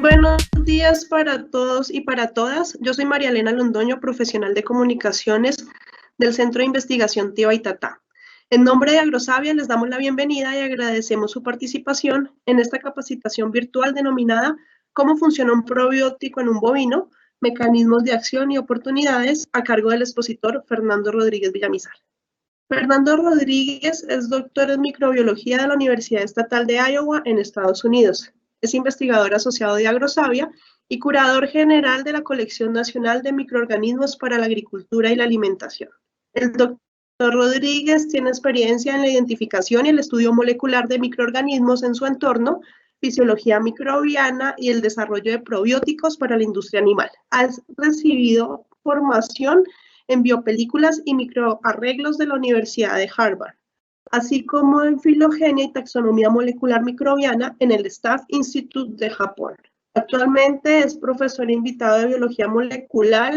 buenos días para todos y para todas. Yo soy María Elena Londoño, profesional de comunicaciones del Centro de Investigación Tío Aitatá. En nombre de Agrosavia les damos la bienvenida y agradecemos su participación en esta capacitación virtual denominada ¿Cómo funciona un probiótico en un bovino? Mecanismos de acción y oportunidades, a cargo del expositor Fernando Rodríguez Villamizar. Fernando Rodríguez es doctor en microbiología de la Universidad Estatal de Iowa en Estados Unidos. Es investigador asociado de Agrosavia y curador general de la Colección Nacional de Microorganismos para la Agricultura y la Alimentación. El doctor Rodríguez tiene experiencia en la identificación y el estudio molecular de microorganismos en su entorno, fisiología microbiana y el desarrollo de probióticos para la industria animal. Ha recibido formación en biopelículas y microarreglos de la Universidad de Harvard, así como en filogenia y taxonomía molecular microbiana en el Staff Institute de Japón. Actualmente es profesor invitado de biología molecular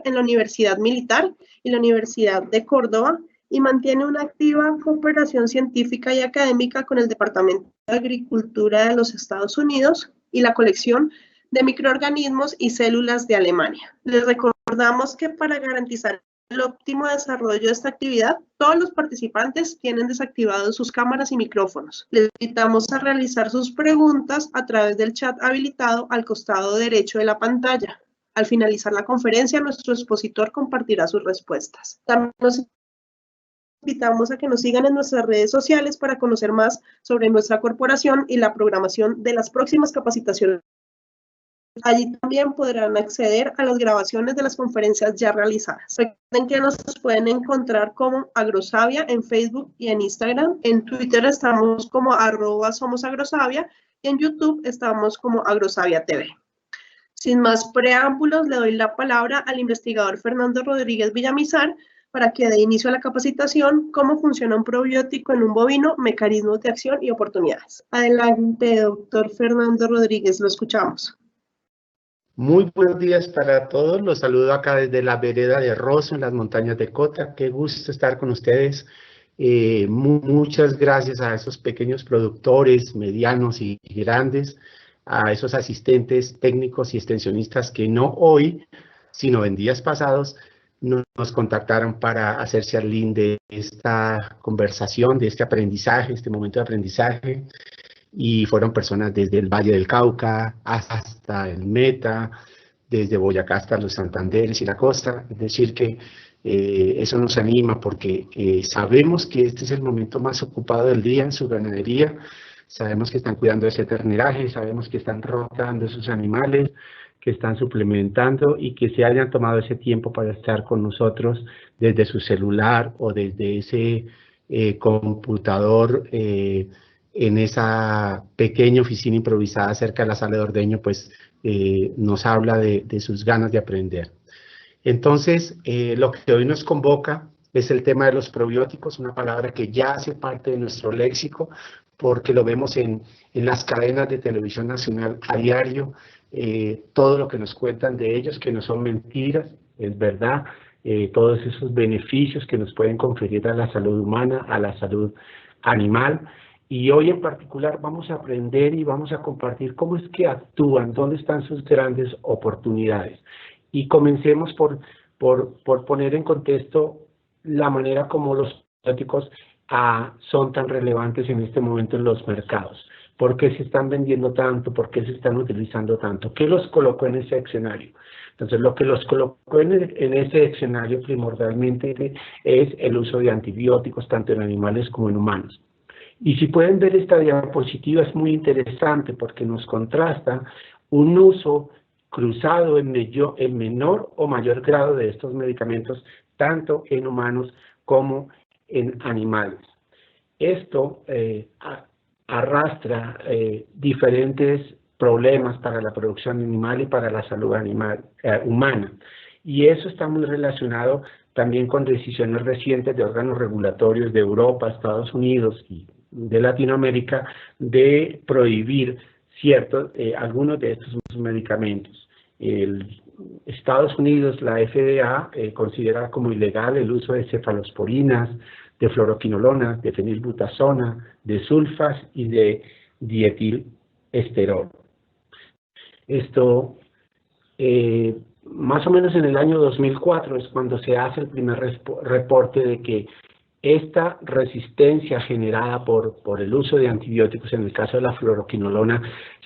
en la Universidad Militar y la Universidad de Córdoba y mantiene una activa cooperación científica y académica con el Departamento de Agricultura de los Estados Unidos y la colección de microorganismos y células de Alemania. Les recordamos que para garantizar el óptimo desarrollo de esta actividad, todos los participantes tienen desactivados sus cámaras y micrófonos. Les invitamos a realizar sus preguntas a través del chat habilitado al costado derecho de la pantalla. Al finalizar la conferencia, nuestro expositor compartirá sus respuestas. También nos invitamos a que nos sigan en nuestras redes sociales para conocer más sobre nuestra corporación y la programación de las próximas capacitaciones. Allí también podrán acceder a las grabaciones de las conferencias ya realizadas. Recuerden que nos pueden encontrar como Agrosavia en Facebook y en Instagram. En Twitter estamos como @somosagrosavia y en YouTube estamos como Agrosavia TV. Sin más preámbulos, le doy la palabra al investigador Fernando Rodríguez Villamizar para que dé inicio a la capacitación ¿Cómo funciona un probiótico en un bovino? Mecanismos de acción y oportunidades. Adelante, doctor Fernando Rodríguez, lo escuchamos. Muy buenos días para todos, los saludo acá desde la vereda de Rosso, en las montañas de Cota. Qué gusto estar con ustedes. Muchas gracias a esos pequeños productores, medianos y grandes, a esos asistentes técnicos y extensionistas que no hoy, sino en días pasados, nos contactaron para hacerse al link de esta conversación, de este aprendizaje, este momento de aprendizaje. Y fueron personas desde el Valle del Cauca hasta el Meta, desde Boyacá hasta los Santanderes y la costa. Es decir que eso nos anima porque sabemos que este es el momento más ocupado del día en su ganadería, sabemos que están cuidando ese terneraje, sabemos que están rotando esos animales, que están suplementando y que se hayan tomado ese tiempo para estar con nosotros desde su celular o desde ese computador en esa pequeña oficina improvisada cerca de la sala de ordeño, pues nos habla de sus ganas de aprender. Entonces, lo que hoy nos convoca es el tema de los probióticos, una palabra que ya hace parte de nuestro léxico, porque lo vemos en las cadenas de televisión nacional a diario, todo lo que nos cuentan de ellos, que no son mentiras, es verdad, todos esos beneficios que nos pueden conferir a la salud humana, a la salud animal. Y hoy en particular vamos a aprender y vamos a compartir cómo es que actúan, dónde están sus grandes oportunidades. Y comencemos por poner en contexto la manera como los probióticos son tan relevantes en este momento en los mercados. ¿Por qué se están vendiendo tanto? ¿Por qué se están utilizando tanto? ¿Qué los colocó en ese escenario? Entonces, lo que los colocó en ese escenario primordialmente es el uso de antibióticos, tanto en animales como en humanos. Y si pueden ver esta diapositiva es muy interesante porque nos contrasta un uso cruzado en menor o mayor grado de estos medicamentos, tanto en humanos como en animales. Esto arrastra diferentes problemas para la producción animal y para la salud humana. Y eso está muy relacionado también con decisiones recientes de órganos regulatorios de Europa, Estados Unidos y de Latinoamérica de prohibir algunos de estos medicamentos. Estados Unidos, la FDA, considera como ilegal el uso de cefalosporinas, de fluoroquinolonas, de fenilbutasona, de sulfas y de dietilsterol. Esto, más o menos en el año 2004 es cuando se hace el primer reporte de que esta resistencia generada por el uso de antibióticos, en el caso de la fluoroquinolona,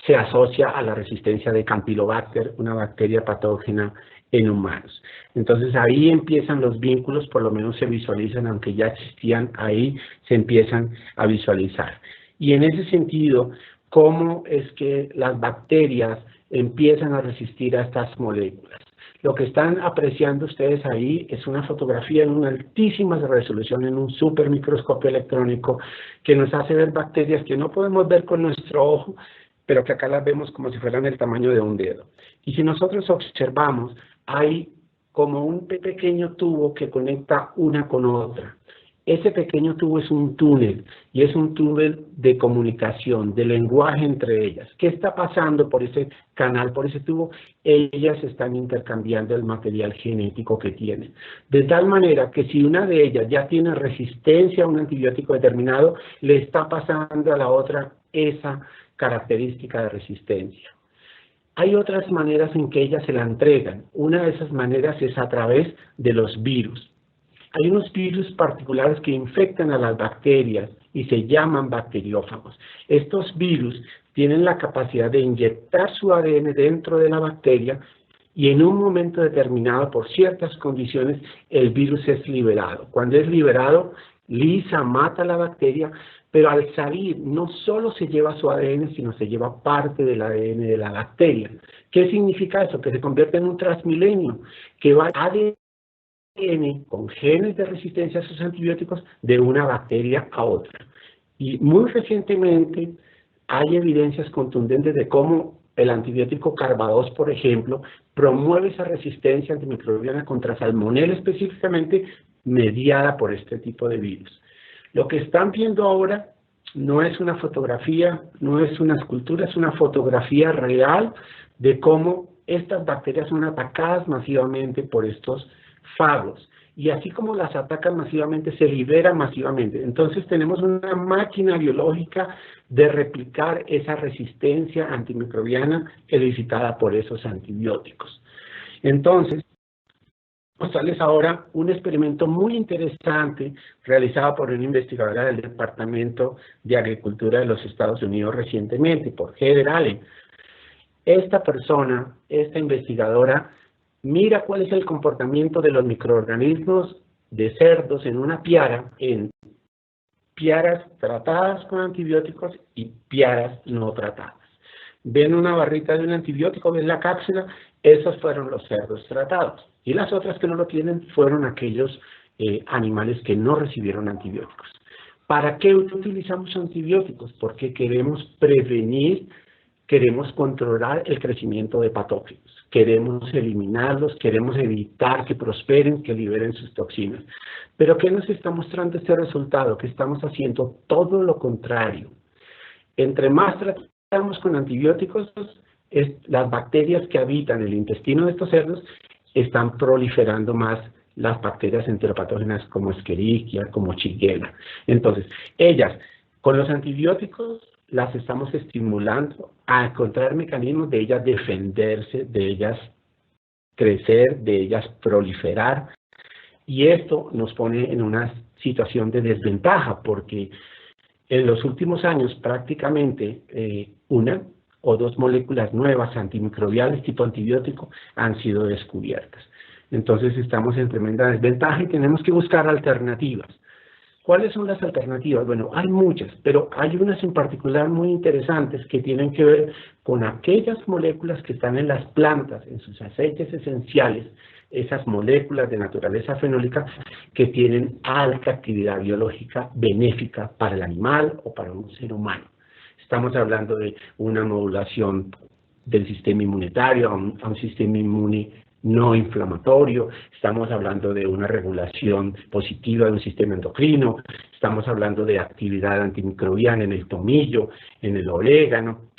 se asocia a la resistencia de Campylobacter, una bacteria patógena en humanos. Entonces ahí empiezan los vínculos, por lo menos se visualizan, aunque ya existían ahí, se empiezan a visualizar. Y en ese sentido, ¿cómo es que las bacterias empiezan a resistir a estas moléculas? Lo que están apreciando ustedes ahí es una fotografía en una altísima resolución, en un supermicroscopio electrónico, que nos hace ver bacterias que no podemos ver con nuestro ojo, pero que acá las vemos como si fueran el tamaño de un dedo. Y si nosotros observamos, hay como un pequeño tubo que conecta una con otra. Ese pequeño tubo es un túnel, y es un túnel de comunicación, de lenguaje entre ellas. ¿Qué está pasando por ese canal, por ese tubo? Ellas están intercambiando el material genético que tienen. De tal manera que si una de ellas ya tiene resistencia a un antibiótico determinado, le está pasando a la otra esa característica de resistencia. Hay otras maneras en que ellas se la entregan. Una de esas maneras es a través de los virus. Hay unos virus particulares que infectan a las bacterias y se llaman bacteriófagos. Estos virus tienen la capacidad de inyectar su ADN dentro de la bacteria y en un momento determinado, por ciertas condiciones, el virus es liberado. Cuando es liberado, lisa, mata a la bacteria, pero al salir no solo se lleva su ADN, sino se lleva parte del ADN de la bacteria. ¿Qué significa eso? Que se convierte en un transmilenio, que va ADN con genes de resistencia a esos antibióticos de una bacteria a otra. Y muy recientemente hay evidencias contundentes de cómo el antibiótico Carbados, por ejemplo, promueve esa resistencia antimicrobiana contra Salmonella específicamente mediada por este tipo de virus. Lo que están viendo ahora no es una fotografía, no es una escultura, es una fotografía real de cómo estas bacterias son atacadas masivamente por estos fagos, y así como las atacan masivamente, se liberan masivamente. Entonces tenemos una máquina biológica de replicar esa resistencia antimicrobiana elicitada por esos antibióticos. Entonces, mostrarles ahora un experimento muy interesante realizado por una investigadora del Departamento de Agricultura de los Estados Unidos recientemente, por Heather Allen. Esta persona, esta investigadora, mira cuál es el comportamiento de los microorganismos de cerdos en una piara, en piaras tratadas con antibióticos y piaras no tratadas. Ven una barrita de un antibiótico, ven la cápsula, esos fueron los cerdos tratados. Y las otras que no lo tienen fueron aquellos animales que no recibieron antibióticos. ¿Para qué utilizamos antibióticos? Porque queremos prevenir, queremos controlar el crecimiento de patógenos. Queremos eliminarlos, queremos evitar que prosperen, que liberen sus toxinas. Pero ¿qué nos está mostrando este resultado? Que estamos haciendo todo lo contrario. Entre más tratamos con antibióticos, las bacterias que habitan el intestino de estos cerdos están proliferando más las bacterias enteropatógenas como Escherichia, como Shigella. Entonces, ellas, con los antibióticos, las estamos estimulando a encontrar mecanismos de ellas defenderse, de ellas crecer, de ellas proliferar. Y esto nos pone en una situación de desventaja, porque en los últimos años prácticamente una o dos moléculas nuevas antimicrobiales tipo antibiótico han sido descubiertas. Entonces estamos en tremenda desventaja y tenemos que buscar alternativas. ¿Cuáles son las alternativas? Bueno, hay muchas, pero hay unas en particular muy interesantes que tienen que ver con aquellas moléculas que están en las plantas, en sus aceites esenciales, esas moléculas de naturaleza fenólica que tienen alta actividad biológica benéfica para el animal o para un ser humano. Estamos hablando de una modulación del sistema inmunitario a un sistema inmune no inflamatorio, estamos hablando de una regulación positiva de un sistema endocrino, estamos hablando de actividad antimicrobiana en el tomillo, en el orégano,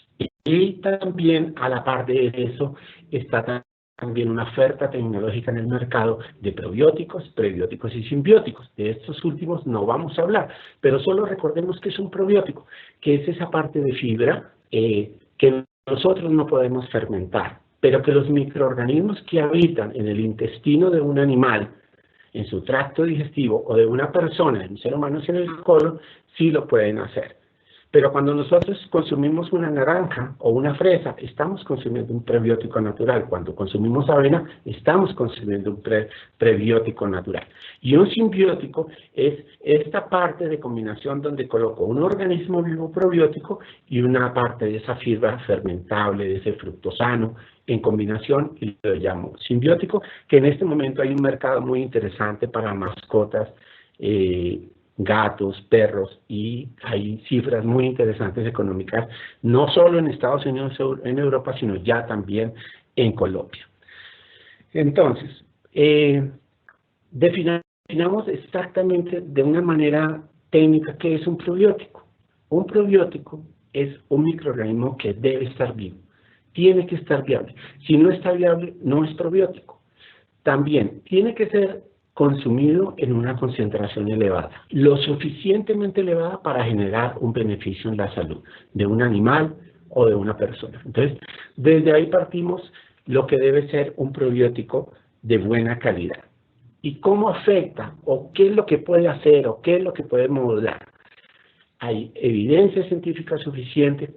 y también a la par de eso está también una oferta tecnológica en el mercado de probióticos, prebióticos y simbióticos. De estos últimos no vamos a hablar, pero solo recordemos que es un probiótico, que es esa parte de fibra que nosotros no podemos fermentar, pero que los microorganismos que habitan en el intestino de un animal, en su tracto digestivo, o de una persona, en un ser humano en el colon, sí lo pueden hacer. Pero cuando nosotros consumimos una naranja o una fresa, estamos consumiendo un prebiótico natural. Cuando consumimos avena, estamos consumiendo un prebiótico natural. Y un simbiótico es esta parte de combinación donde coloco un organismo vivo probiótico y una parte de esa fibra fermentable, de ese fructosano, en combinación, y lo llamo simbiótico, que en este momento hay un mercado muy interesante para mascotas, gatos, perros, y hay cifras muy interesantes económicas, no solo en Estados Unidos, en Europa, sino ya también en Colombia. Entonces, definamos exactamente de una manera técnica qué es un probiótico. Un probiótico es un microorganismo que debe estar vivo, tiene que estar viable. Si no está viable, no es probiótico. También tiene que ser consumido en una concentración elevada, lo suficientemente elevada para generar un beneficio en la salud de un animal o de una persona. Entonces, desde ahí partimos lo que debe ser un probiótico de buena calidad. ¿Y cómo afecta? ¿O qué es lo que puede hacer? ¿O qué es lo que puede modular? Hay evidencia científica suficiente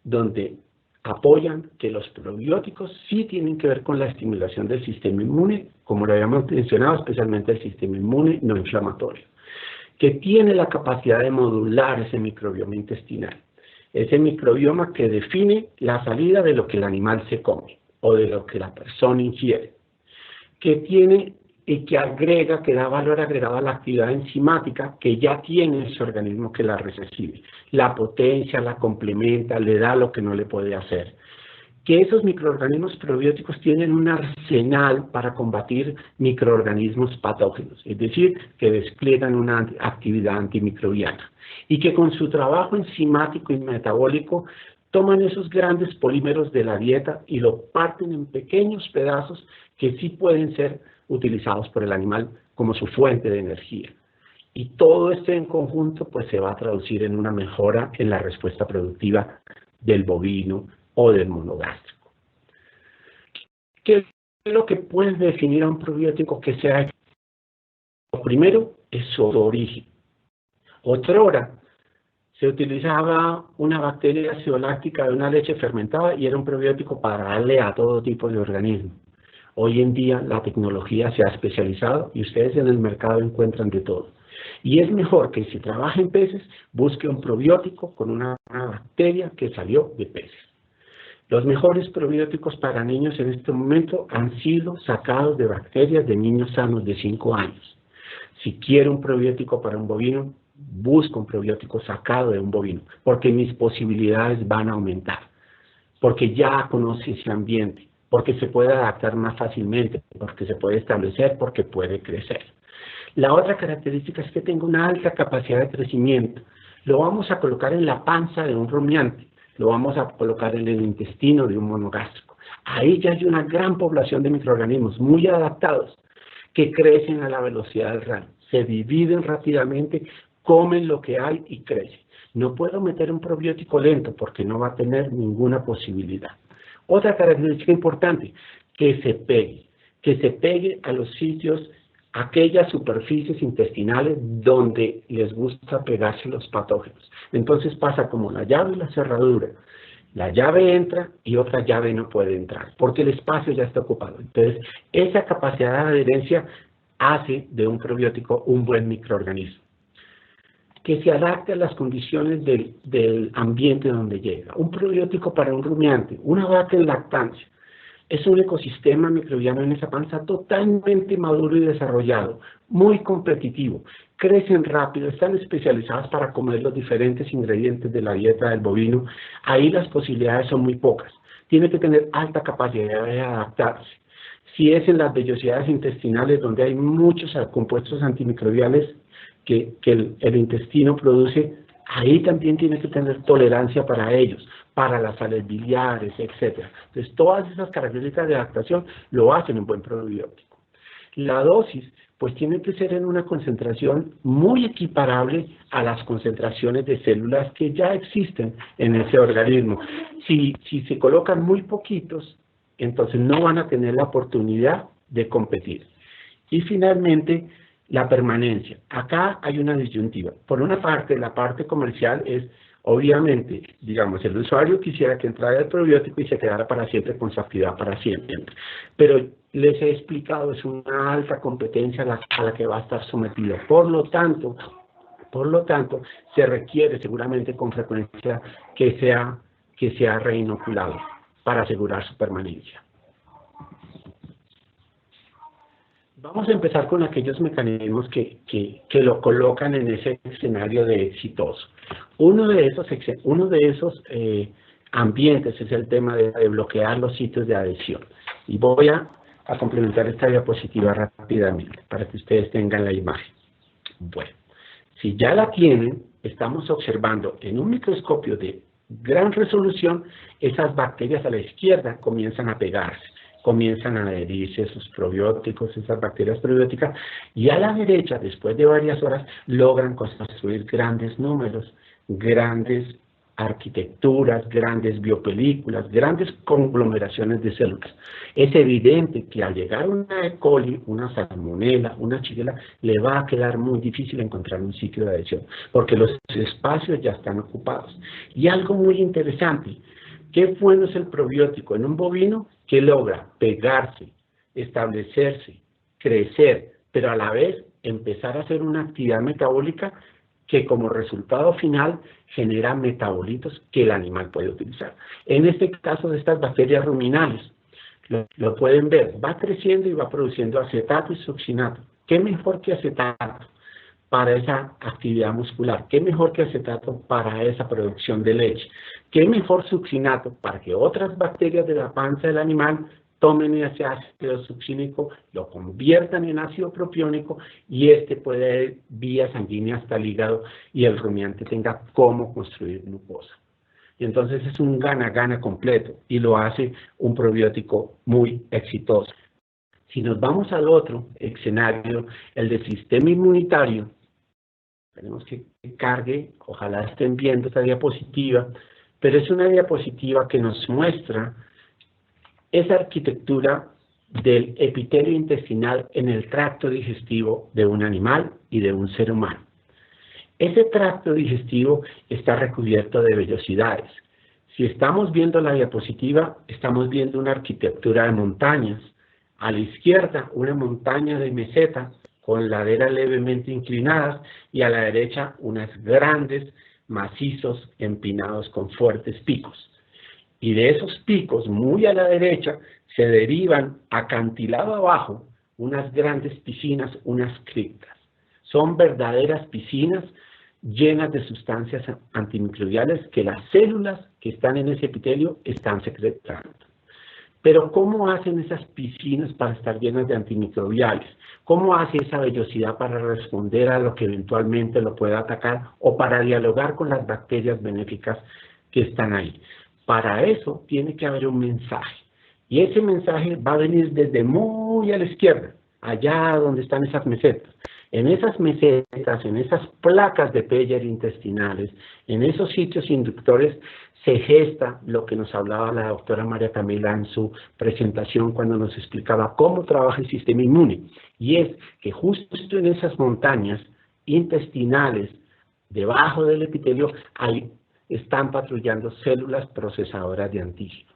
donde apoyan que los probióticos sí tienen que ver con la estimulación del sistema inmune, como lo habíamos mencionado, especialmente el sistema inmune no inflamatorio, que tiene la capacidad de modular ese microbioma intestinal, ese microbioma que define la salida de lo que el animal se come o de lo que la persona ingiere, que tiene y que agrega, que da valor agregado a la actividad enzimática que ya tiene ese organismo que la recibe. La potencia, la complementa, le da lo que no le puede hacer. Que esos microorganismos probióticos tienen un arsenal para combatir microorganismos patógenos, es decir, que despliegan una actividad antimicrobiana. Y que con su trabajo enzimático y metabólico toman esos grandes polímeros de la dieta y lo parten en pequeños pedazos que sí pueden ser utilizados por el animal como su fuente de energía. Y todo esto en conjunto pues se va a traducir en una mejora en la respuesta productiva del bovino o del monogástrico. ¿Qué es lo que puede definir a un probiótico que sea? Lo primero es su origen. Otrora se utilizaba una bacteria acidoláctica de una leche fermentada y era un probiótico para darle a todo tipo de organismos. Hoy en día la tecnología se ha especializado y ustedes en el mercado encuentran de todo. Y es mejor que si trabaja en peces, busque un probiótico con una bacteria que salió de peces. Los mejores probióticos para niños en este momento han sido sacados de bacterias de niños sanos de 5 años. Si quiero un probiótico para un bovino, busco un probiótico sacado de un bovino, porque mis posibilidades van a aumentar, porque ya conoce ese ambiente, porque se puede adaptar más fácilmente, porque se puede establecer, porque puede crecer. La otra característica es que tenga una alta capacidad de crecimiento. Lo vamos a colocar en la panza de un rumiante, lo vamos a colocar en el intestino de un monogástrico. Ahí ya hay una gran población de microorganismos muy adaptados que crecen a la velocidad del rayo, se dividen rápidamente, comen lo que hay y crecen. No puedo meter un probiótico lento porque no va a tener ninguna posibilidad. Otra característica importante, que se pegue a los sitios, aquellas superficies intestinales donde les gusta pegarse los patógenos. Entonces pasa como la llave y la cerradura. La llave entra y otra llave no puede entrar, porque el espacio ya está ocupado. Entonces, esa capacidad de adherencia hace de un probiótico un buen microorganismo, que se adapte a las condiciones del ambiente donde llega. Un probiótico para un rumiante, una vaca en lactancia, es un ecosistema microbiano en esa panza totalmente maduro y desarrollado, muy competitivo, crecen rápido, están especializadas para comer los diferentes ingredientes de la dieta del bovino. Ahí las posibilidades son muy pocas. Tiene que tener alta capacidad de adaptarse. Si es en las vellosidades intestinales donde hay muchos compuestos antimicrobiales que el intestino produce, ahí también tiene que tener tolerancia para ellos, para las sales biliares, etc. Entonces, todas esas características de adaptación lo hacen un buen probiótico. La dosis pues tiene que ser en una concentración muy equiparable a las concentraciones de células que ya existen en ese organismo. Si se colocan muy poquitos, entonces no van a tener la oportunidad de competir. Y finalmente, la permanencia. Acá hay una disyuntiva. Por una parte, la parte comercial es, obviamente, digamos, el usuario quisiera que entrara el probiótico y se quedara para siempre con su actividad para siempre. Pero les he explicado, es una alta competencia a la que va a estar sometido. Por lo tanto, se requiere seguramente con frecuencia que sea reinoculado para asegurar su permanencia. Vamos a empezar con aquellos mecanismos que lo colocan en ese escenario de exitoso. Uno de esos ambientes es el tema de bloquear los sitios de adhesión. Y voy a complementar esta diapositiva rápidamente para que ustedes tengan la imagen. Bueno, si ya la tienen, estamos observando en un microscopio de gran resolución, esas bacterias a la izquierda comienzan a pegarse, comienzan a adherirse sus probióticos, esas bacterias probióticas, y a la derecha, después de varias horas, logran construir grandes números, grandes arquitecturas, grandes biopelículas, grandes conglomeraciones de células. Es evidente que al llegar una E. coli, una salmonela, una shigella, le va a quedar muy difícil encontrar un sitio de adhesión, porque los espacios ya están ocupados. Y algo muy interesante, qué bueno es el probiótico en un bovino que logra pegarse, establecerse, crecer, pero a la vez empezar a hacer una actividad metabólica que como resultado final genera metabolitos que el animal puede utilizar. En este caso de estas bacterias ruminales, lo pueden ver, va creciendo y va produciendo acetato y succinato. ¿Qué mejor que acetato para esa actividad muscular? ¿Qué mejor que acetato para esa producción de leche? ¿Qué mejor succinato para que otras bacterias de la panza del animal tomen ese ácido succínico, lo conviertan en ácido propiónico y este puede ir vía sanguínea hasta el hígado y el rumiante tenga cómo construir glucosa? Y entonces es un gana-gana completo y lo hace un probiótico muy exitoso. Si nos vamos al otro escenario, el del sistema inmunitario, tenemos que cargue, ojalá estén viendo esta diapositiva, pero es una diapositiva que nos muestra esa arquitectura del epitelio intestinal en el tracto digestivo de un animal y de un ser humano. Ese tracto digestivo está recubierto de vellosidades. Si estamos viendo la diapositiva, estamos viendo una arquitectura de montañas. A la izquierda, una montaña de meseta con laderas levemente inclinadas y a la derecha, unas grandes, macizos, empinados con fuertes picos. Y de esos picos, muy a la derecha, se derivan acantilado abajo unas grandes piscinas, unas criptas. Son verdaderas piscinas llenas de sustancias antimicrobiales que las células que están en ese epitelio están secretando. Pero ¿cómo hacen esas piscinas para estar llenas de antimicrobiales? ¿Cómo hace esa vellosidad para responder a lo que eventualmente lo pueda atacar o para dialogar con las bacterias benéficas que están ahí? Para eso tiene que haber un mensaje. Y ese mensaje va a venir desde muy a la izquierda, allá donde están esas mesetas. En esas mesetas, en esas placas de Peyer intestinales, en esos sitios inductores, se gesta lo que nos hablaba la doctora María Camila en su presentación cuando nos explicaba cómo trabaja el sistema inmune. Y es que justo en esas montañas intestinales, debajo del epitelio, están patrullando células procesadoras de antígeno.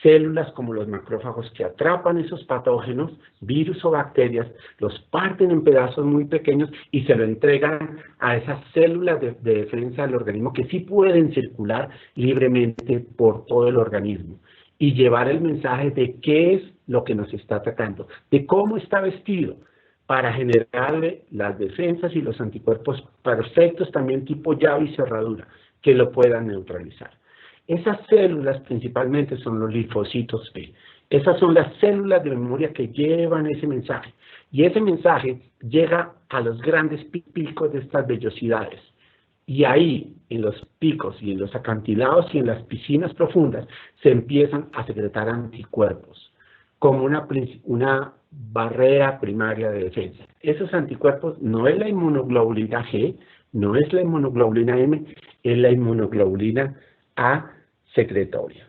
Células como los macrófagos que atrapan esos patógenos, virus o bacterias, los parten en pedazos muy pequeños y se lo entregan a esas células de defensa del organismo que sí pueden circular libremente por todo el organismo y llevar el mensaje de qué es lo que nos está atacando, de cómo está vestido, para generarle las defensas y los anticuerpos perfectos también tipo llave y cerradura que lo puedan neutralizar. Esas células principalmente son los linfocitos B. Esas son las células de memoria que llevan ese mensaje. Y ese mensaje llega a los grandes picos de estas vellosidades. Y ahí, en los picos y en los acantilados y en las piscinas profundas, se empiezan a secretar anticuerpos, como una barrera primaria de defensa. Esos anticuerpos no es la inmunoglobulina G, no es la inmunoglobulina M, es la inmunoglobulina A secretoria.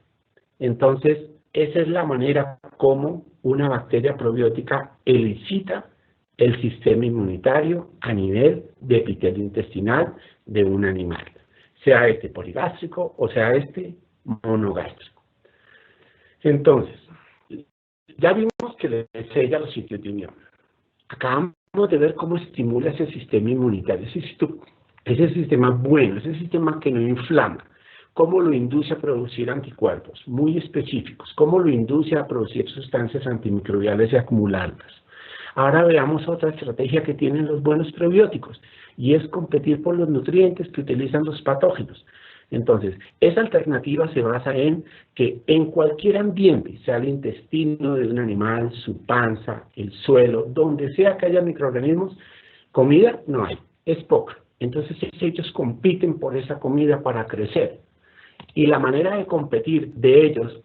Entonces, esa es la manera como una bacteria probiótica elicita el sistema inmunitario a nivel de epitelio intestinal de un animal, sea este poligástrico o sea este monogástrico. Entonces, ya vimos que le sella los sitios de unión. Acabamos de ver cómo estimula ese sistema inmunitario, ese sistema bueno, ese sistema que no inflama, cómo lo induce a producir anticuerpos muy específicos, cómo lo induce a producir sustancias antimicrobiales y acumularlas. Ahora veamos otra estrategia que tienen los buenos probióticos, y es competir por los nutrientes que utilizan los patógenos. Entonces, esa alternativa se basa en que en cualquier ambiente, sea el intestino de un animal, su panza, el suelo, donde sea que haya microorganismos, comida no hay, es poca. Entonces ellos compiten por esa comida para crecer. Y la manera de competir de ellos,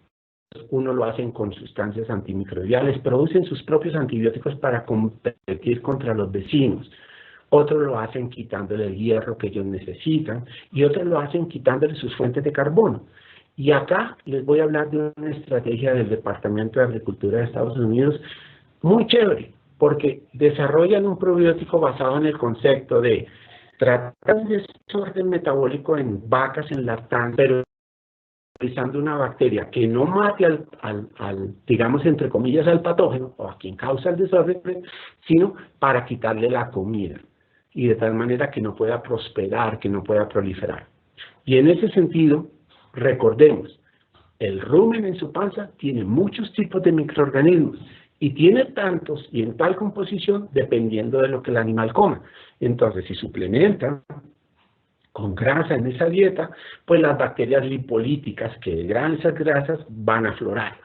uno lo hacen con sustancias antimicrobiales, producen sus propios antibióticos para competir contra los vecinos. Otros lo hacen quitándole el hierro que ellos necesitan y otros lo hacen quitándole sus fuentes de carbono. Y acá les voy a hablar de una estrategia del Departamento de Agricultura de Estados Unidos muy chévere, porque desarrollan un probiótico basado en el concepto de tratar el desorden metabólico en vacas en lactancia, pero utilizando una bacteria que no mate digamos, entre comillas, al patógeno o a quien causa el desorden, sino para quitarle la comida y de tal manera que no pueda prosperar, que no pueda proliferar. Y en ese sentido, recordemos, el rumen en su panza tiene muchos tipos de microorganismos y tiene tantos y en tal composición dependiendo de lo que el animal coma. Entonces, si suplementa con grasa en esa dieta, pues las bacterias lipolíticas que degradan esas grasas van a aflorar.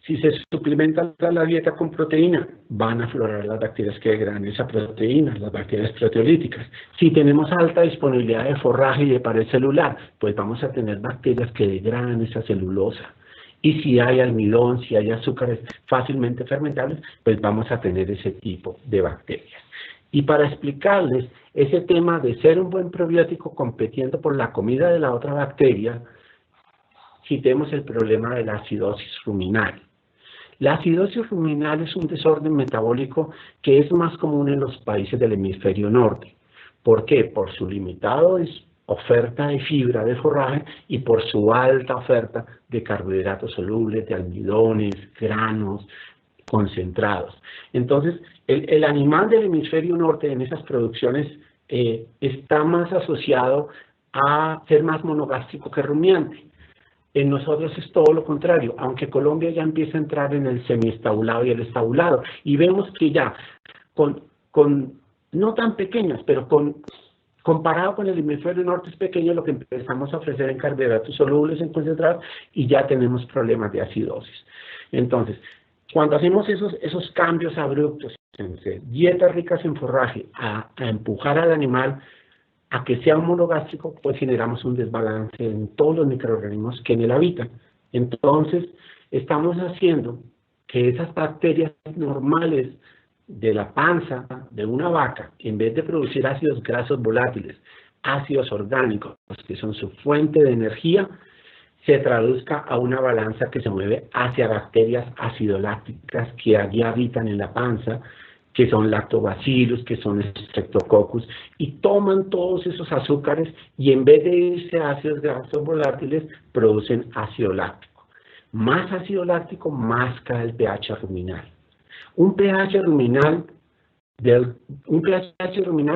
Si se suplementa la dieta con proteína, van a aflorar las bacterias que degradan esa proteína, las bacterias proteolíticas. Si tenemos alta disponibilidad de forraje y de pared celular, pues vamos a tener bacterias que degradan esa celulosa. Y si hay almidón, si hay azúcares fácilmente fermentables, pues vamos a tener ese tipo de bacterias. Y para explicarles ese tema de ser un buen probiótico compitiendo por la comida de la otra bacteria, citemos el problema de la acidosis ruminal. La acidosis ruminal es un desorden metabólico que es más común en los países del hemisferio norte. ¿Por qué? Por su limitada oferta de fibra de forraje y por su alta oferta de carbohidratos solubles, de almidones, granos, concentrados. Entonces, el animal del hemisferio norte en esas producciones está más asociado a ser más monogástrico que rumiante. En nosotros es todo lo contrario, aunque Colombia ya empieza a entrar en el semiestabulado y el estabulado, y vemos que ya con no tan pequeñas, pero comparado con el hemisferio norte es pequeño lo que empezamos a ofrecer en carbohidratos solubles, en concentrados, y ya tenemos problemas de acidosis. Entonces, cuando hacemos esos cambios abruptos, dietas ricas en forraje, a empujar al animal a que sea un monogástrico, pues generamos un desbalance en todos los microorganismos que en él habitan. Entonces, estamos haciendo que esas bacterias normales de la panza de una vaca, en vez de producir ácidos grasos volátiles, ácidos orgánicos, que son su fuente de energía, se traduzca a una balanza que se mueve hacia bacterias acidolácticas que allí habitan en la panza, que son lactobacillus, que son streptococcus, y toman todos esos azúcares y en vez de irse a ácidos grasos volátiles, producen ácido láctico. Más ácido láctico, más cae el pH ruminal. Un pH ruminal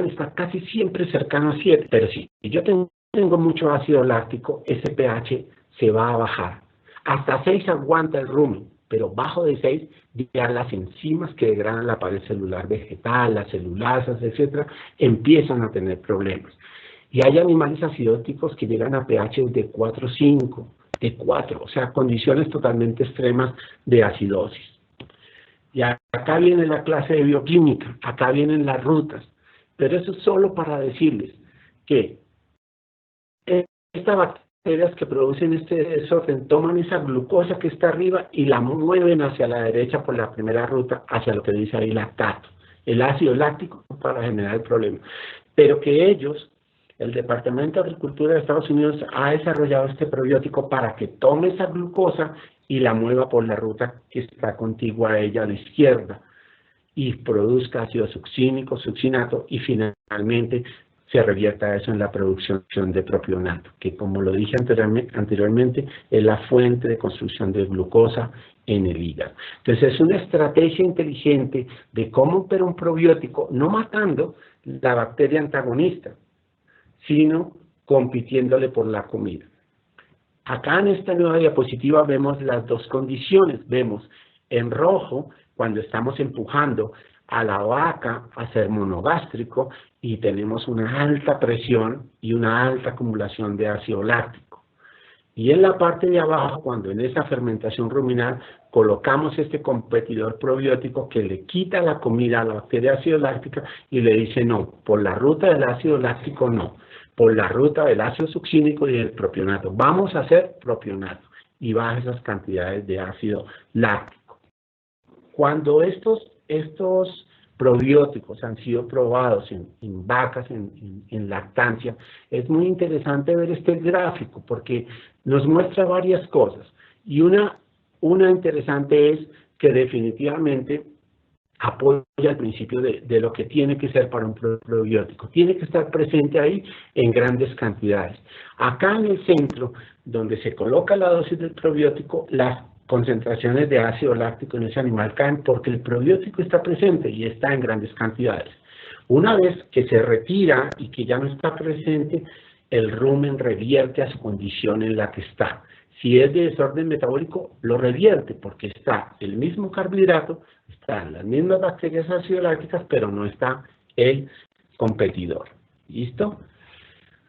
está casi siempre cercano a 7, pero si yo tengo mucho ácido láctico, ese pH se va a bajar. Hasta 6 aguanta el rumen, pero bajo de 6 ya las enzimas que degradan la pared celular vegetal, las celulasas, etcétera, empiezan a tener problemas. Y hay animales acidóticos que llegan a pH de 4, 5, de 4, o sea, condiciones totalmente extremas de acidosis. Y acá viene la clase de bioquímica, acá vienen las rutas, pero eso es solo para decirles que esta bacteria bacterias que producen este desorden toman esa glucosa que está arriba y la mueven hacia la derecha por la primera ruta, hacia lo que dice ahí lactato, el ácido láctico, para generar el problema. Pero que ellos, el Departamento de Agricultura de Estados Unidos ha desarrollado este probiótico para que tome esa glucosa y la mueva por la ruta que está contigua a ella a la izquierda y produzca ácido succínico, succinato y finalmente se revierta eso en la producción de propionato, que como lo dije anteriormente, es la fuente de construcción de glucosa en el hígado. Entonces es una estrategia inteligente de cómo operar un probiótico, no matando la bacteria antagonista, sino compitiéndole por la comida. Acá en esta nueva diapositiva vemos las dos condiciones. Vemos en rojo cuando estamos empujando a la vaca a ser monogástrico y tenemos una alta presión y una alta acumulación de ácido láctico. Y en la parte de abajo, cuando en esa fermentación ruminal colocamos este competidor probiótico que le quita la comida a la bacteria ácido láctica y le dice no, por la ruta del ácido láctico no, por la ruta del ácido succínico y del propionato. Vamos a hacer propionato y baja esas cantidades de ácido láctico. Cuando estos probióticos han sido probados en vacas, en lactancia, es muy interesante ver este gráfico porque nos muestra varias cosas. Y una interesante es que definitivamente apoya el principio de lo que tiene que ser para un probiótico. Tiene que estar presente ahí en grandes cantidades. Acá en el centro, donde se coloca la dosis del probiótico, las concentraciones de ácido láctico en ese animal caen porque el probiótico está presente y está en grandes cantidades. Una vez que se retira y que ya no está presente, el rumen revierte a su condición en la que está. Si es de desorden metabólico, lo revierte porque está el mismo carbohidrato, están las mismas bacterias ácido lácticas, pero no está el competidor. ¿Listo?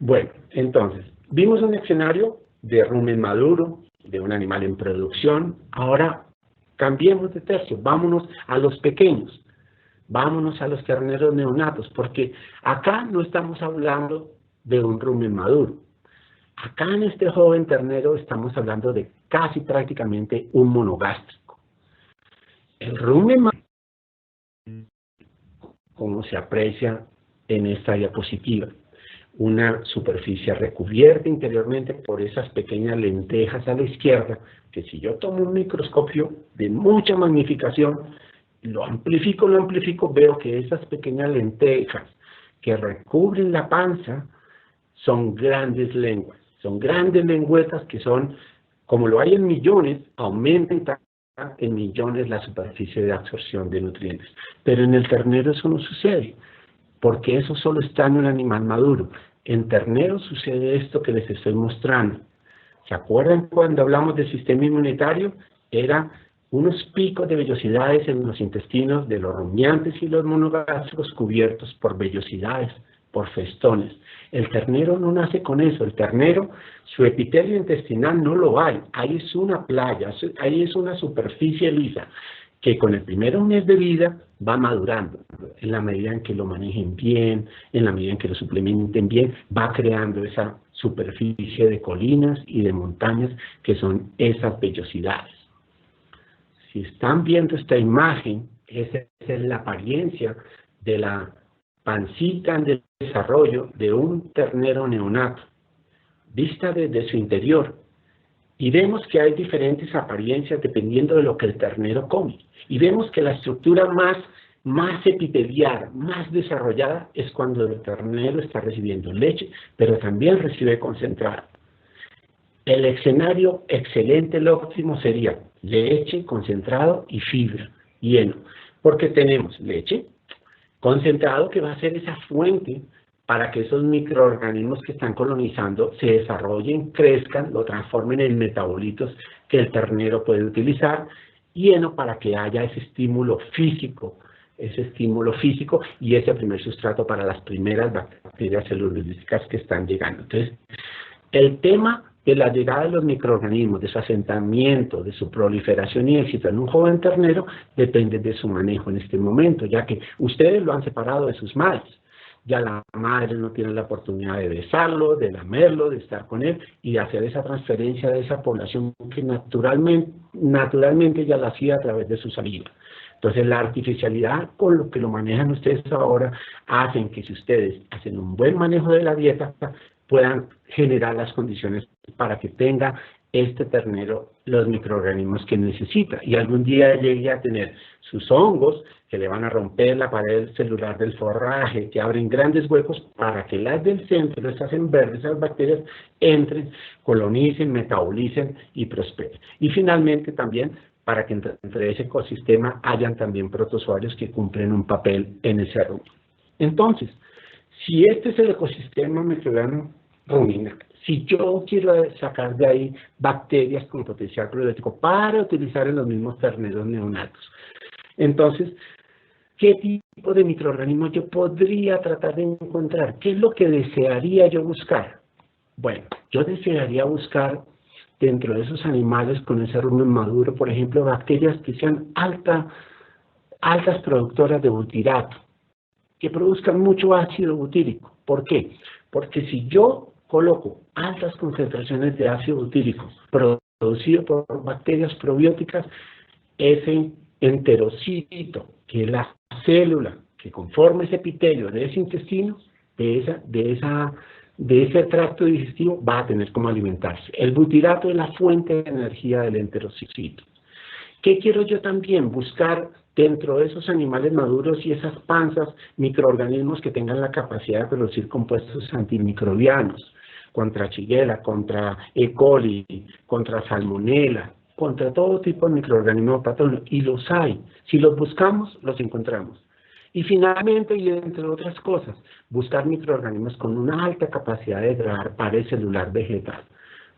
Bueno, entonces, vimos un escenario de rumen maduro, de un animal en producción. Ahora cambiemos de tercio, vámonos a los pequeños, vámonos a los terneros neonatos, porque acá no estamos hablando de un rumen maduro. Acá en este joven ternero estamos hablando de casi prácticamente un monogástrico. El rumen maduro, como se aprecia en esta diapositiva, una superficie recubierta interiormente por esas pequeñas lentejas a la izquierda, que si yo tomo un microscopio de mucha magnificación, lo amplifico, veo que esas pequeñas lentejas que recubren la panza son grandes lenguas, son grandes lengüetas que son, como lo hay en millones, aumentan en millones la superficie de absorción de nutrientes. Pero en el ternero eso no sucede, porque eso solo está en un animal maduro. En ternero sucede esto que les estoy mostrando. ¿Se acuerdan cuando hablamos del sistema inmunitario? Eran unos picos de vellosidades en los intestinos de los rumiantes y los monogástricos cubiertos por vellosidades, por festones. El ternero no nace con eso. El ternero, su epitelio intestinal no lo hay. Ahí es una playa, ahí es una superficie lisa, que con el primer mes de vida va madurando. En la medida en que lo manejen bien, en la medida en que lo suplementen bien, va creando esa superficie de colinas y de montañas que son esas vellosidades. Si están viendo esta imagen, esa es la apariencia de la pancita en desarrollo de un ternero neonato, vista desde su interior. Y vemos que hay diferentes apariencias dependiendo de lo que el ternero come. Y vemos que la estructura más epitelial, más desarrollada, es cuando el ternero está recibiendo leche, pero también recibe concentrado. El escenario excelente, el óptimo, sería leche, concentrado y fibra, lleno. Porque tenemos leche, concentrado, que va a ser esa fuente para que esos microorganismos que están colonizando se desarrollen, crezcan, lo transformen en metabolitos que el ternero puede utilizar, lleno para que haya ese estímulo físico y ese primer sustrato para las primeras bacterias celulíticas que están llegando. Entonces, el tema de la llegada de los microorganismos, de su asentamiento, de su proliferación y éxito en un joven ternero, depende de su manejo en este momento, ya que ustedes lo han separado de sus madres. ya la madre no tiene la oportunidad de besarlo, de lamerlo, de estar con él y de hacer esa transferencia de esa población que naturalmente ya la hacía a través de su salida. Entonces la artificialidad con lo que lo manejan ustedes ahora hacen que si ustedes hacen un buen manejo de la dieta puedan generar las condiciones para que tenga este ternero los microorganismos que necesita y algún día llegue a tener sus hongos que le van a romper la pared celular del forraje, que abren grandes huecos para que las del centro, esas en verde, esas bacterias, entren, colonicen, metabolicen y prosperen. Y finalmente también para que entre ese ecosistema hayan también protozoarios que cumplen un papel en ese rumbo. Entonces, si este es el ecosistema microbiano ruminal, si yo quiero sacar de ahí bacterias con potencial probiótico para utilizar en los mismos terneros neonatos, entonces, ¿qué tipo de microorganismos yo podría tratar de encontrar? ¿Qué es lo que desearía yo buscar? Bueno, yo desearía buscar dentro de esos animales con ese rumen maduro, por ejemplo, bacterias que sean altas productoras de butirato, que produzcan mucho ácido butírico. ¿Por qué? Porque si yo coloco altas concentraciones de ácido butírico producido por bacterias probióticas, ese enterocito, que es la célula que conforma ese epitelio de ese intestino, de ese tracto digestivo, va a tener cómo alimentarse. El butirato es la fuente de energía del enterocito. ¿Qué quiero yo también? Buscar dentro de esos animales maduros y esas panzas microorganismos que tengan la capacidad de producir compuestos antimicrobianos, contra Shigella, contra E. coli, contra Salmonella, contra todo tipo de microorganismos patógenos, y los hay. Si los buscamos, los encontramos. Y finalmente, y entre otras cosas, buscar microorganismos con una alta capacidad de degradar pared celular vegetal.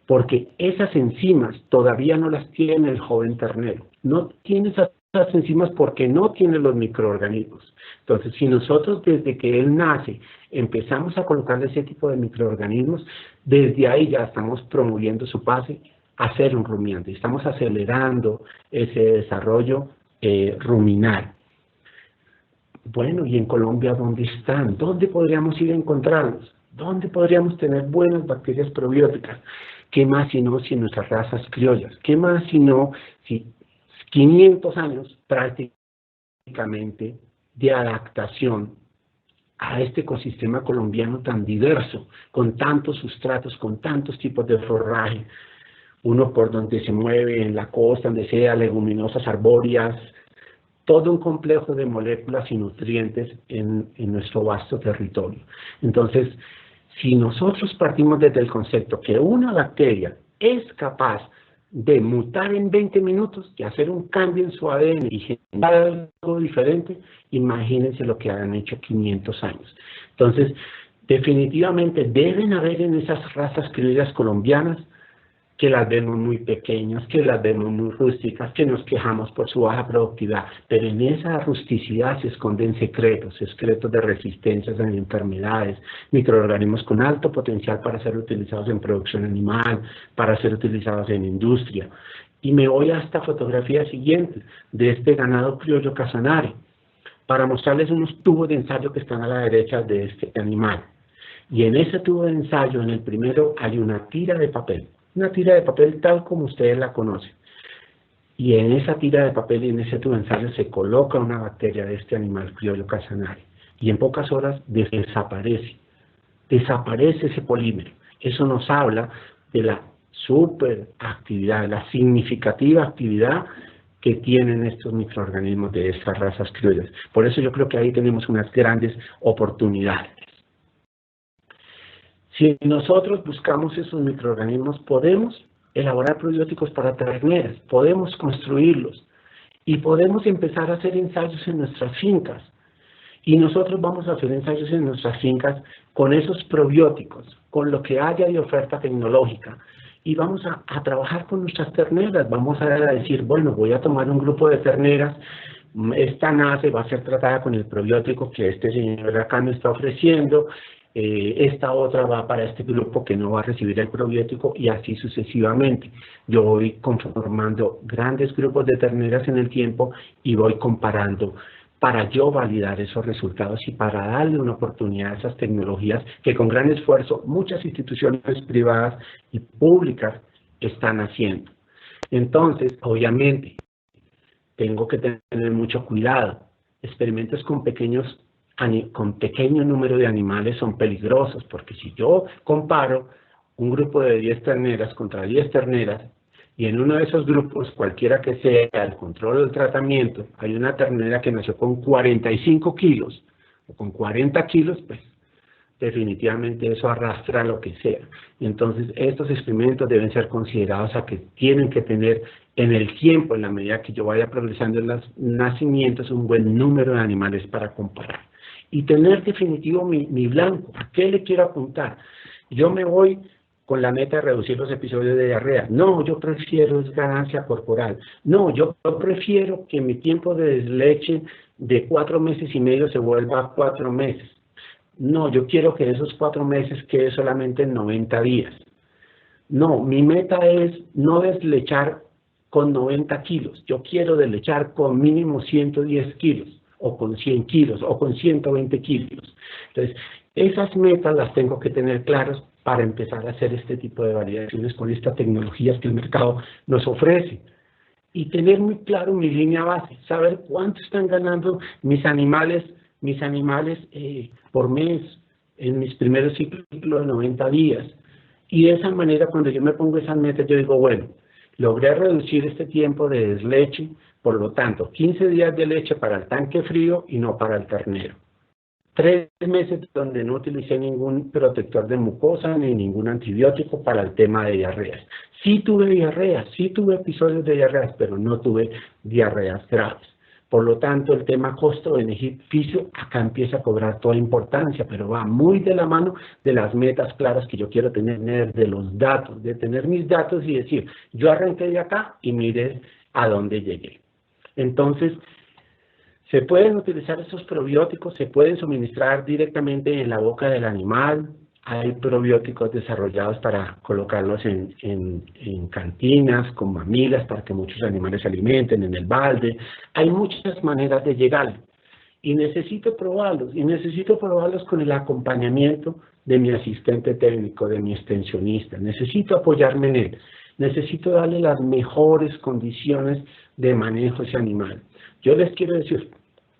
Porque esas enzimas todavía no las tiene el joven ternero. No tiene esas enzimas porque no tiene los microorganismos. Entonces, si nosotros desde que él nace empezamos a colocarle ese tipo de microorganismos, desde ahí ya estamos promoviendo su pase a ser un rumiante. Estamos acelerando ese desarrollo ruminal. Bueno, ¿y en Colombia dónde están? ¿Dónde podríamos ir a encontrarlos? ¿Dónde podríamos tener buenas bacterias probióticas? ¿Qué más si no si en nuestras razas criollas? ¿Qué más si no si 500 años prácticamente de adaptación a este ecosistema colombiano tan diverso, con tantos sustratos, con tantos tipos de forraje, uno por donde se mueve, en la costa, donde sea, leguminosas arbóreas, todo un complejo de moléculas y nutrientes en nuestro vasto territorio. Entonces, si nosotros partimos desde el concepto que una bacteria es capaz de mutar en 20 minutos, de hacer un cambio en su ADN y generar algo diferente, imagínense lo que han hecho 500 años. Entonces, definitivamente deben haber en esas razas criollas colombianas, que las vemos muy pequeñas, que las vemos muy rústicas, que nos quejamos por su baja productividad, pero en esa rusticidad se esconden secretos de resistencias a enfermedades, microorganismos con alto potencial para ser utilizados en producción animal, para ser utilizados en industria. Y me voy a esta fotografía siguiente de este ganado criollo Casanare, para mostrarles unos tubos de ensayo que están a la derecha de este animal. Y en ese tubo de ensayo, en el primero, hay una tira de papel. Una tira de papel tal como ustedes la conocen. Y en esa tira de papel y en ese tubo de ensayo se coloca una bacteria de este animal criollo Casanare. Y en pocas horas desaparece. Desaparece ese polímero. Eso nos habla de la superactividad, de la significativa actividad que tienen estos microorganismos de estas razas criollas. Por eso yo creo que ahí tenemos unas grandes oportunidades. Si nosotros buscamos esos microorganismos, podemos elaborar probióticos para terneras, podemos construirlos y podemos empezar a hacer ensayos en nuestras fincas. Y nosotros vamos a hacer ensayos en nuestras fincas con esos probióticos, con lo que haya de oferta tecnológica. Y vamos a trabajar con nuestras terneras, vamos a decir, bueno, voy a tomar un grupo de terneras, esta nace, va a ser tratada con el probiótico que este señor acá me está ofreciendo, esta otra va para este grupo que no va a recibir el probiótico y así sucesivamente. Yo voy conformando grandes grupos de terneras en el tiempo y voy comparando para yo validar esos resultados y para darle una oportunidad a esas tecnologías que con gran esfuerzo muchas instituciones privadas y públicas están haciendo. Entonces, obviamente, tengo que tener mucho cuidado. Experimentos con pequeño número de animales son peligrosos, porque si yo comparo un grupo de 10 terneras contra 10 terneras, y en uno de esos grupos, cualquiera que sea el control o el tratamiento, hay una ternera que nació con 45 kilos, o con 40 kilos, pues definitivamente eso arrastra lo que sea. Y entonces estos experimentos deben ser considerados a que tienen que tener en el tiempo, en la medida que yo vaya progresando en los nacimientos, un buen número de animales para comparar. Y tener definitivo mi blanco. ¿A qué le quiero apuntar? Yo me voy con la meta de reducir los episodios de diarrea. No, yo prefiero es ganancia corporal. No, yo prefiero que mi tiempo de desleche de 4 meses y medio se vuelva a 4 meses. No, yo quiero que esos 4 meses quede solamente en 90 días. No, mi meta es no deslechar con 90 kilos. Yo quiero deslechar con mínimo 110 kilos, o con 100 kilos, o con 120 kilos. Entonces, esas metas las tengo que tener claras para empezar a hacer este tipo de validaciones con estas tecnologías que el mercado nos ofrece. Y tener muy claro mi línea base, saber cuánto están ganando mis animales por mes en mis primeros ciclos de 90 días. Y de esa manera, cuando yo me pongo esas metas, yo digo, bueno, logré reducir este tiempo de desleche, por lo tanto, 15 días de leche para el tanque frío y no para el ternero. 3 meses donde no utilicé ningún protector de mucosa ni ningún antibiótico para el tema de diarreas. Sí tuve diarreas, sí tuve episodios de diarreas, pero no tuve diarreas graves. Por lo tanto, el tema costo-beneficio acá empieza a cobrar toda importancia, pero va muy de la mano de las metas claras que yo quiero tener, de los datos, de tener mis datos y decir, yo arranqué de acá y mire a dónde llegué. Entonces, se pueden utilizar esos probióticos, se pueden suministrar directamente en la boca del animal. Hay probióticos desarrollados para colocarlos en cantinas, con mamilas, para que muchos animales se alimenten, en el balde. Hay muchas maneras de llegar. Y necesito probarlos con el acompañamiento de mi asistente técnico, de mi extensionista. Necesito apoyarme en él. Necesito darle las mejores condiciones de manejo a ese animal. Yo les quiero decir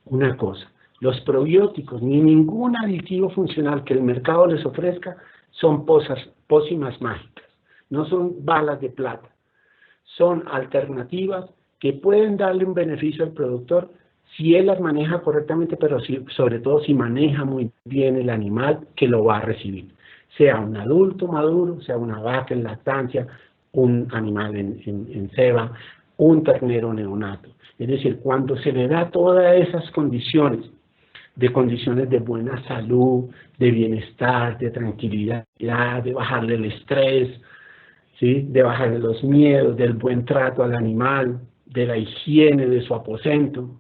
una cosa, los probióticos ni ningún aditivo funcional que el mercado les ofrezca son pócimas mágicas, no son balas de plata, son alternativas que pueden darle un beneficio al productor si él las maneja correctamente, pero sobre todo si maneja muy bien el animal que lo va a recibir, sea un adulto maduro, sea una vaca en lactancia, un animal en ceba, un ternero neonato. Es decir, cuando se le da todas esas condiciones de buena salud, de bienestar, de tranquilidad, de bajarle el estrés, ¿sí? De bajarle los miedos, del buen trato al animal, de la higiene de su aposento,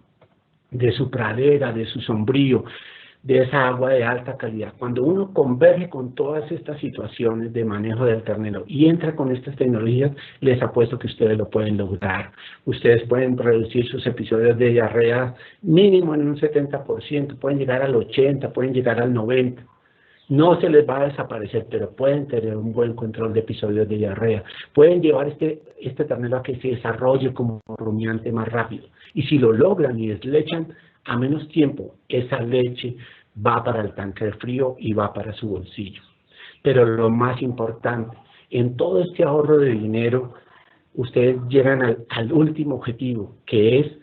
de su pradera, de su sombrío, de esa agua de alta calidad. Cuando uno converge con todas estas situaciones de manejo del ternero y entra con estas tecnologías, les apuesto que ustedes lo pueden lograr. Ustedes pueden reducir sus episodios de diarrea mínimo en un 70%, pueden llegar al 80%, pueden llegar al 90%. No se les va a desaparecer, pero pueden tener un buen control de episodios de diarrea. Pueden llevar este ternero a que se desarrolle como rumiante más rápido. Y si lo logran y deslechan, a menos tiempo, esa leche va para el tanque de frío y va para su bolsillo. Pero lo más importante, en todo este ahorro de dinero, ustedes llegan al último objetivo, que es,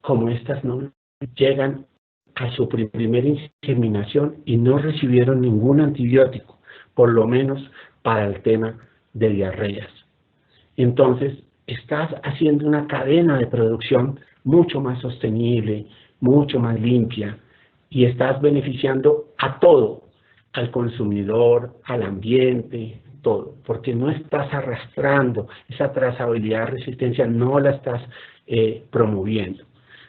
como estas no llegan a su primera inseminación y no recibieron ningún antibiótico, por lo menos para el tema de diarreas. Entonces, estás haciendo una cadena de producción mucho más sostenible, mucho más limpia, y estás beneficiando a todo, al consumidor, al ambiente, todo, porque no estás arrastrando esa trazabilidad de resistencia, no la estás promoviendo.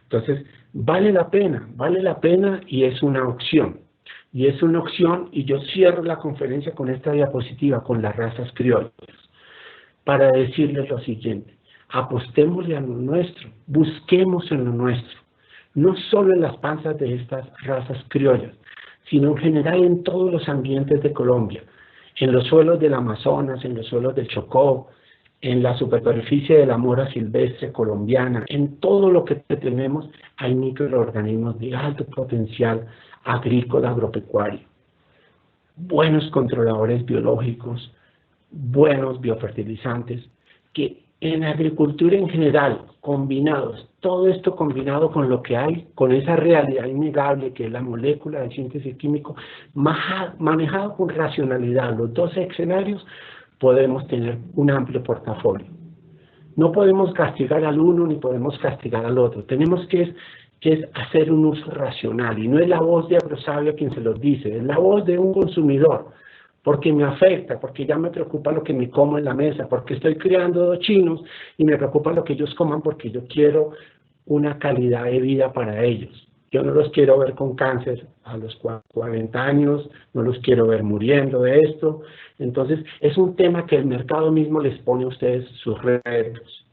Entonces, vale la pena y es una opción. Y es una opción, y yo cierro la conferencia con esta diapositiva, con las razas criollas, para decirles lo siguiente: apostémosle a lo nuestro, busquemos en lo nuestro. no solo en las panzas de estas razas criollas, sino en general en todos los ambientes de Colombia, en los suelos del Amazonas, en los suelos del Chocó, en la superficie de la mora silvestre colombiana, en todo lo que tenemos hay microorganismos de alto potencial agrícola agropecuario, buenos controladores biológicos, buenos biofertilizantes, que en agricultura en general, combinados, todo esto combinado con lo que hay, con esa realidad innegable que es la molécula de síntesis químico, manejado con racionalidad, los dos escenarios, podemos tener un amplio portafolio. No podemos castigar al uno ni podemos castigar al otro. Tenemos que hacer un uso racional, y no es la voz de Agrosavia quien se los dice, es la voz de un consumidor, porque me afecta, porque ya me preocupa lo que me como en la mesa, porque estoy criando 2 chinos y me preocupa lo que ellos coman porque yo quiero una calidad de vida para ellos. Yo no los quiero ver con cáncer a los 40 años, no los quiero ver muriendo de esto. Entonces, es un tema que el mercado mismo les pone a ustedes sus retos.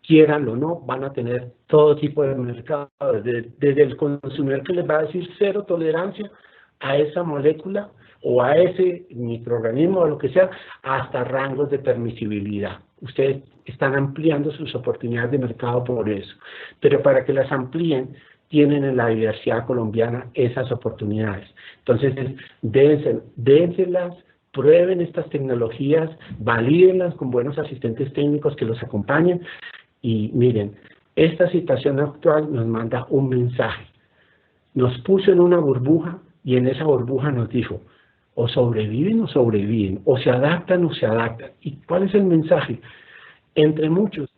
Quieran o no, van a tener todo tipo de mercado, desde el consumidor que les va a decir cero tolerancia a esa molécula o a ese microorganismo o lo que sea, hasta rangos de permisibilidad. Ustedes están ampliando sus oportunidades de mercado por eso. Pero para que las amplíen, tienen en la diversidad colombiana esas oportunidades. Entonces, dénselas, prueben estas tecnologías, valídenlas con buenos asistentes técnicos que los acompañen. Y miren, esta situación actual nos manda un mensaje. Nos puso en una burbuja y en esa burbuja nos dijo, o sobreviven o sobreviven, o se adaptan o se adaptan. ¿Y cuál es el mensaje? Entre muchos,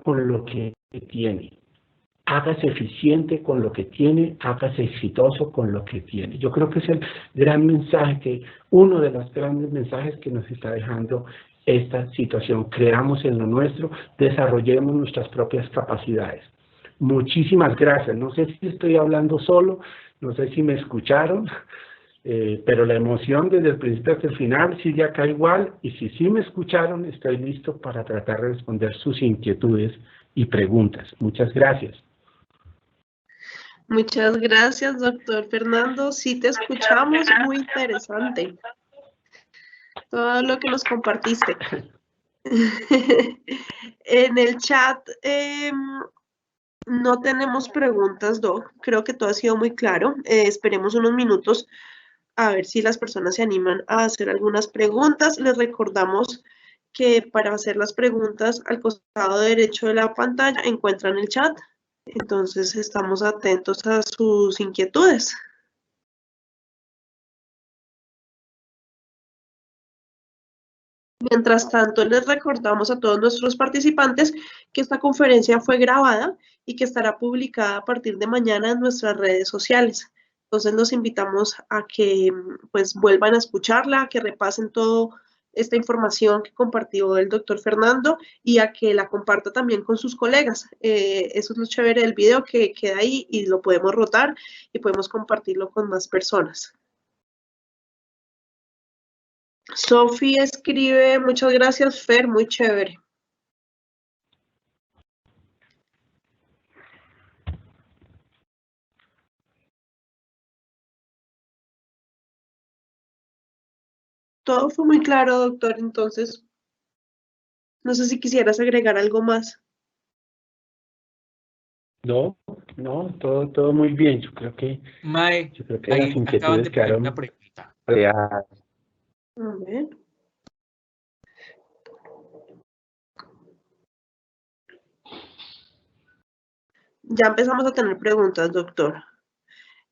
con lo que tiene. Hágase eficiente con lo que tiene, hágase exitoso con lo que tiene. Yo creo que es el gran mensaje, uno de los grandes mensajes que nos está dejando esta situación. Creamos en lo nuestro, desarrollemos nuestras propias capacidades. Muchísimas gracias. No sé si estoy hablando solo, no sé si me escucharon, pero la emoción desde el principio hasta el final sigue acá igual, y si sí me escucharon, estoy listo para tratar de responder sus inquietudes y preguntas. Muchas gracias. Muchas gracias, doctor Fernando. Sí te escuchamos, muy interesante todo lo que nos compartiste. En el chat no tenemos preguntas, Doc. Creo que todo ha sido muy claro. Esperemos unos minutos a ver si las personas se animan a hacer algunas preguntas. Les recordamos que para hacer las preguntas al costado derecho de la pantalla encuentran el chat. Entonces estamos atentos a sus inquietudes. Mientras tanto, les recordamos a todos nuestros participantes que esta conferencia fue grabada y que estará publicada a partir de mañana en nuestras redes sociales. Entonces, los invitamos a que pues vuelvan a escucharla, a que repasen toda esta información que compartió el doctor Fernando y a que la comparta también con sus colegas. Eso es lo chévere del video, que queda ahí y lo podemos rotar y podemos compartirlo con más personas. Sofi escribe, muchas gracias, Fer, muy chévere. Todo fue muy claro, doctor, entonces, no sé si quisieras agregar algo más. No, todo muy bien. Yo creo que Mae, las inquietudes quedaron una pregunta. creadas. A ver. Ya empezamos a tener preguntas, doctor.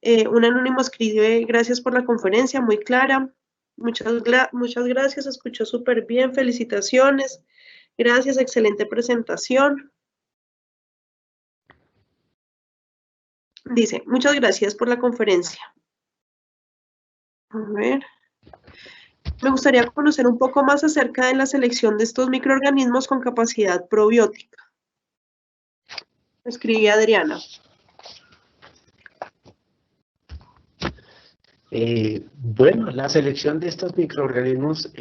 Un anónimo escribe, gracias por la conferencia, muy clara. Muchas gracias, escuchó súper bien, felicitaciones. Gracias, excelente presentación. Dice, muchas gracias por la conferencia. A ver. Me gustaría conocer un poco más acerca de la selección de estos microorganismos con capacidad probiótica. Escribí Adriana. Bueno, la selección de estos microorganismos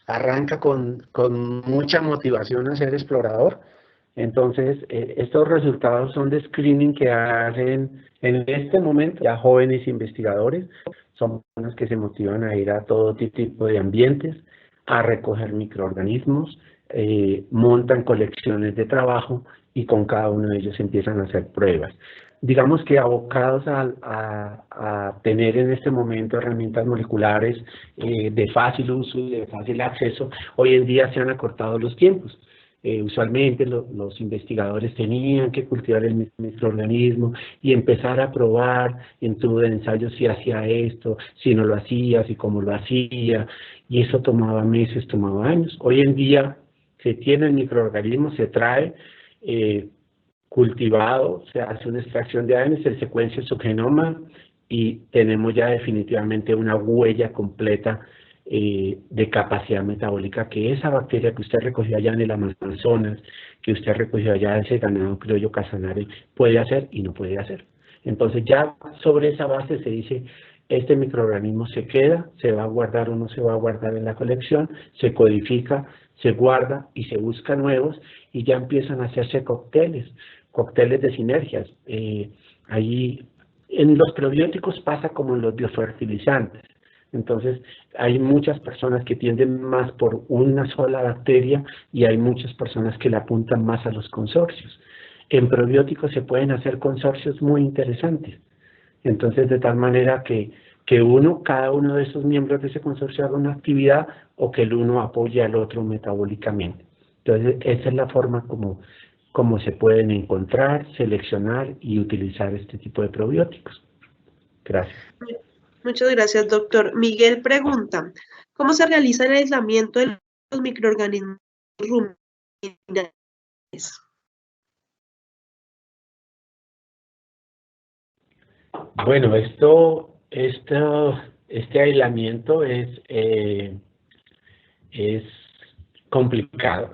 arranca con mucha motivación a ser explorador. Entonces, estos resultados son de screening que hacen en este momento ya jóvenes investigadores, son personas que se motivan a ir a todo tipo de ambientes, a recoger microorganismos, montan colecciones de trabajo y con cada uno de ellos empiezan a hacer pruebas. Digamos que abocados a tener en este momento herramientas moleculares de fácil uso y de fácil acceso, hoy en día se han acortado los tiempos. Usualmente los investigadores tenían que cultivar el microorganismo y empezar a probar en tubo de ensayo si hacía esto, si no lo hacía, si cómo lo hacía, y eso tomaba meses, tomaba años. Hoy en día se tiene el microorganismo, se trae cultivado, se hace una extracción de ADN, se secuencia su genoma y tenemos ya definitivamente una huella completa de capacidad metabólica que esa bacteria que usted recogió allá en el Amazonas, que usted recogió allá de ese ganado criollo Casanare, puede hacer y no puede hacer. Entonces ya sobre esa base se dice, este microorganismo se queda, se va a guardar o no se va a guardar en la colección, se codifica, se guarda y se busca nuevos y ya empiezan a hacerse cócteles de sinergias. Ahí en los probióticos pasa como en los biofertilizantes. Entonces, hay muchas personas que tienden más por una sola bacteria y hay muchas personas que le apuntan más a los consorcios. En probióticos se pueden hacer consorcios muy interesantes. Entonces, de tal manera que cada uno de esos miembros de ese consorcio haga una actividad o que el uno apoye al otro metabólicamente. Entonces, esa es la forma como se pueden encontrar, seleccionar y utilizar este tipo de probióticos. Gracias. Muchas gracias, doctor. Miguel pregunta, ¿cómo se realiza el aislamiento de los microorganismos ruminantes? Bueno, este aislamiento es complicado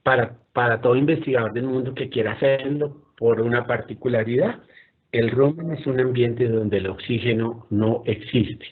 para todo investigador del mundo que quiera hacerlo por una particularidad. El rumen es un ambiente donde el oxígeno no existe,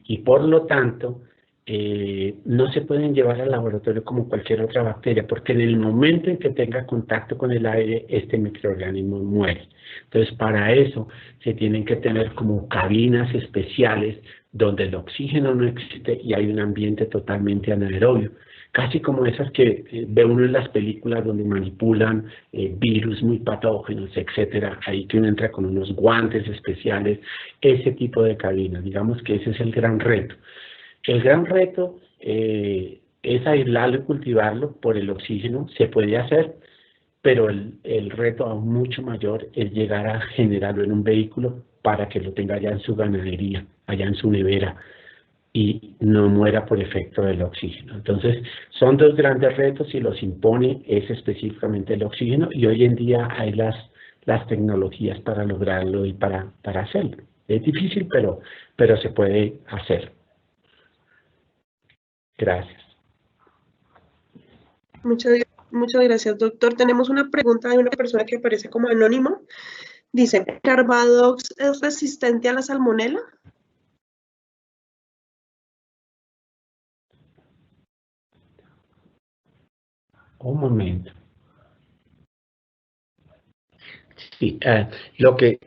y por lo tanto no se pueden llevar al laboratorio como cualquier otra bacteria, porque en el momento en que tenga contacto con el aire, este microorganismo muere. Entonces, para eso se tienen que tener como cabinas especiales donde el oxígeno no existe y hay un ambiente totalmente anaerobio. Casi como esas que ve uno en las películas donde manipulan virus muy patógenos, etcétera. Ahí que uno entra con unos guantes especiales, ese tipo de cabinas. Digamos que ese es el gran reto. El gran reto es aislarlo y cultivarlo por el oxígeno. Se puede hacer, pero el reto aún mucho mayor es llegar a generarlo en un vehículo para que lo tenga allá en su ganadería, allá en su nevera, y no muera por efecto del oxígeno. Entonces, son dos grandes retos y los impone es específicamente el oxígeno, y hoy en día hay las tecnologías para lograrlo y para hacerlo. Es difícil, pero se puede hacer. Gracias. Muchas gracias, doctor. Tenemos una pregunta de una persona que aparece como anónimo. Dice, ¿Carbadox es resistente a la salmonela? Un momento. Sí, lo que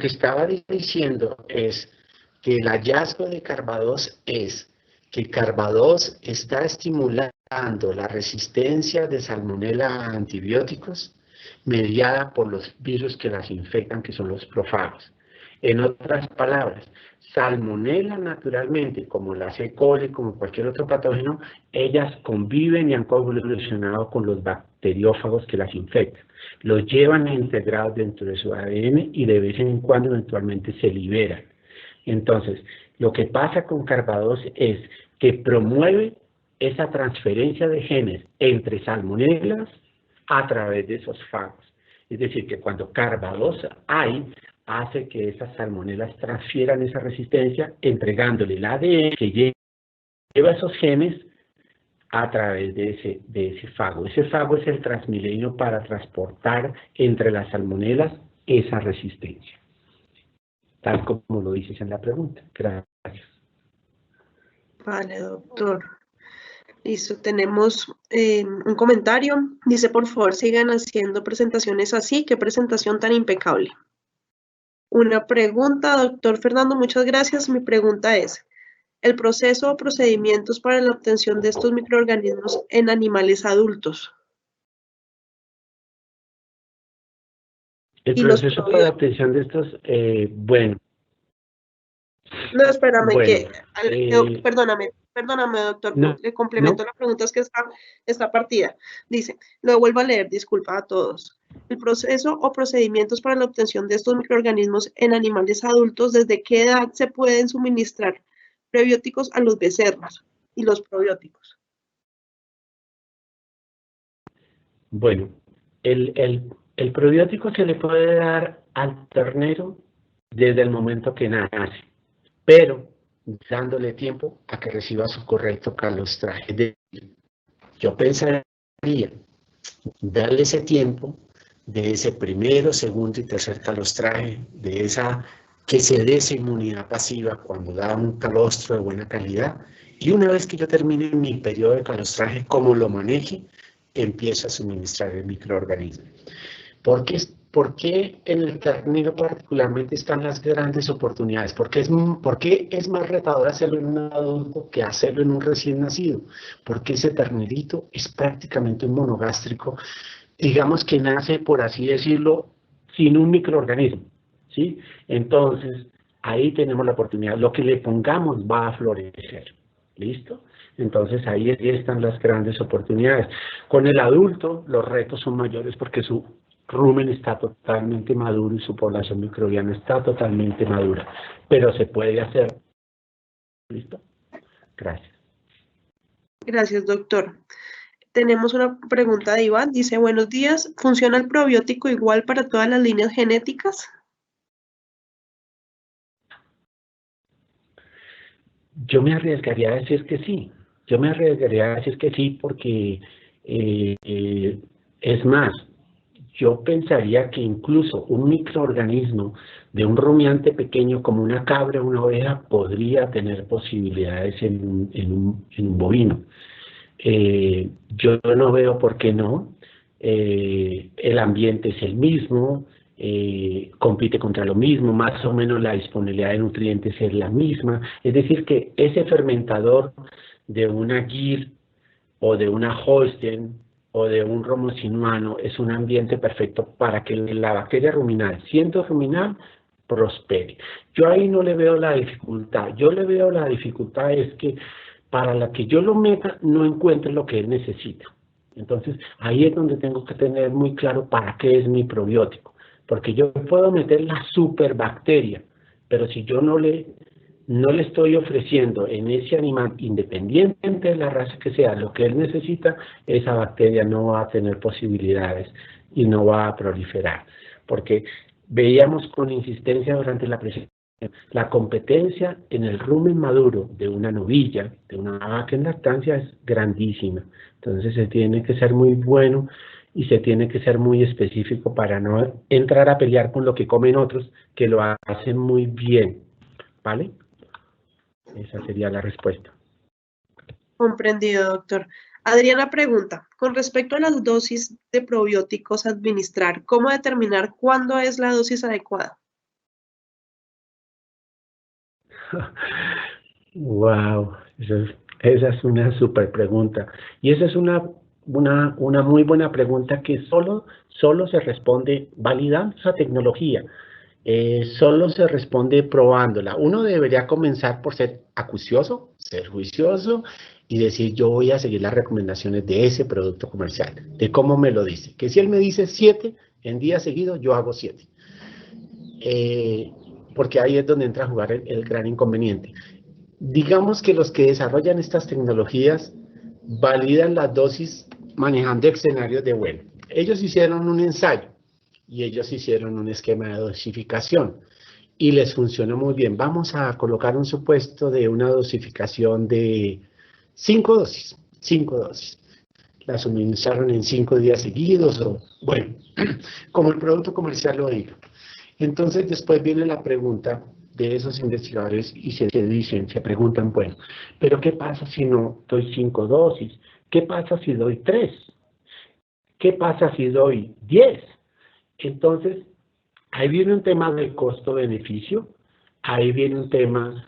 estaba diciendo es que el hallazgo de Carbadox es que Carbadox está estimulando la resistencia de salmonela a antibióticos mediada por los virus que las infectan, que son los profagos. En otras palabras, salmonela naturalmente, como la E. coli, como cualquier otro patógeno, ellas conviven y han coevolucionado con los bacteriófagos que las infectan. Los llevan integrados dentro de su ADN y de vez en cuando eventualmente se liberan. Entonces, lo que pasa con Carbadox es que promueve esa transferencia de genes entre salmonelas a través de esos fagos. Es decir, que cuando Carbadox hay, hace que esas salmonelas transfieran esa resistencia entregándole el ADN que lleva esos genes a través de ese fago. Ese fago es el transmilenio para transportar entre las salmonelas esa resistencia, tal como lo dices en la pregunta. Gracias. Vale, doctor. Listo, tenemos un comentario. Dice, por favor, sigan haciendo presentaciones así. Qué presentación tan impecable. Una pregunta, doctor Fernando, muchas gracias. Mi pregunta es, ¿el proceso o procedimientos para la obtención de estos microorganismos en animales adultos? El Y los proceso para la probióticos. obtención de estos, bueno, No, espérame, bueno, perdóname, doctor, no, le complemento no, la pregunta, es que está partida. Dice, lo vuelvo a leer, disculpa a todos. El proceso o procedimientos para la obtención de estos microorganismos en animales adultos, ¿desde qué edad se pueden suministrar prebióticos a los becerros y los probióticos? bueno, el probiótico se le puede dar al ternero desde el momento que nace, pero dándole tiempo a que reciba su correcto calostraje. Yo pensaría darle ese tiempo de ese primero, segundo y tercer calostraje, de esa que se dé esa inmunidad pasiva cuando da un calostro de buena calidad. Y una vez que yo termine mi periodo de calostraje, como lo maneje, empiezo a suministrar el microorganismo. ¿Por qué en el ternero particularmente están las grandes oportunidades? ¿Por qué es más retador hacerlo en un adulto que hacerlo en un recién nacido? Porque ese ternerito es prácticamente un monogástrico, digamos que nace, por así decirlo, sin un microorganismo, ¿sí? Entonces, ahí tenemos la oportunidad. Lo que le pongamos va a florecer, ¿listo? Entonces, ahí están las grandes oportunidades. Con el adulto, los retos son mayores porque su rumen está totalmente maduro y su población microbiana está totalmente madura, pero se puede hacer, ¿listo? Gracias. Gracias, doctor. Tenemos una pregunta de Iván. Dice, buenos días, ¿funciona el probiótico igual para todas las líneas genéticas? Yo me arriesgaría a decir que sí. Yo me arriesgaría a decir que sí porque es más, yo pensaría que incluso un microorganismo de un rumiante pequeño como una cabra o una oveja podría tener posibilidades en un bovino. Yo no veo por qué no. El ambiente es el mismo, compite contra lo mismo, más o menos la disponibilidad de nutrientes es la misma. Es decir, que ese fermentador de una GIR o de una Holstein o de un romo sinuano es un ambiente perfecto para que la bacteria ruminal, siendo ruminal, prospere. Yo ahí no le veo la dificultad. Yo le veo la dificultad es que para la que yo lo meta no encuentre lo que él necesita. Entonces, ahí es donde tengo que tener muy claro para qué es mi probiótico. Porque yo puedo meter la superbacteria, pero si yo no le estoy ofreciendo en ese animal, independientemente de la raza que sea, lo que él necesita, esa bacteria no va a tener posibilidades y no va a proliferar. Porque veíamos con insistencia durante la presentación, la competencia en el rumen maduro de una novilla, de una vaca en lactancia, es grandísima. Entonces se tiene que ser muy bueno y se tiene que ser muy específico para no entrar a pelear con lo que comen otros que lo hacen muy bien. ¿Vale? Esa sería la respuesta. Comprendido, doctor. Adriana pregunta, con respecto a las dosis de probióticos a administrar, ¿cómo determinar cuándo es la dosis adecuada? Wow, esa es una súper pregunta. Y esa es una muy buena pregunta que solo se responde validando esa tecnología. Solo se responde probándola. Uno debería comenzar por ser acucioso, ser juicioso y decir yo voy a seguir las recomendaciones de ese producto comercial, de cómo me lo dice. Que si él me dice 7 en días seguidos, yo hago 7. Porque ahí es donde entra a jugar el gran inconveniente. Digamos que los que desarrollan estas tecnologías validan las dosis manejando escenarios de vuelo. Ellos hicieron un ensayo y ellos hicieron un esquema de dosificación y les funcionó muy bien. Vamos a colocar un supuesto de una dosificación de 5 dosis. 5 dosis. La suministraron en 5 días seguidos o, bueno, como el producto comercial lo diga. Entonces después viene la pregunta de esos investigadores y se dicen, se preguntan, bueno, pero ¿qué pasa si no doy 5 dosis? ¿Qué pasa si doy 3? ¿Qué pasa si doy 10? Entonces, ahí viene un tema de costo-beneficio, ahí viene un tema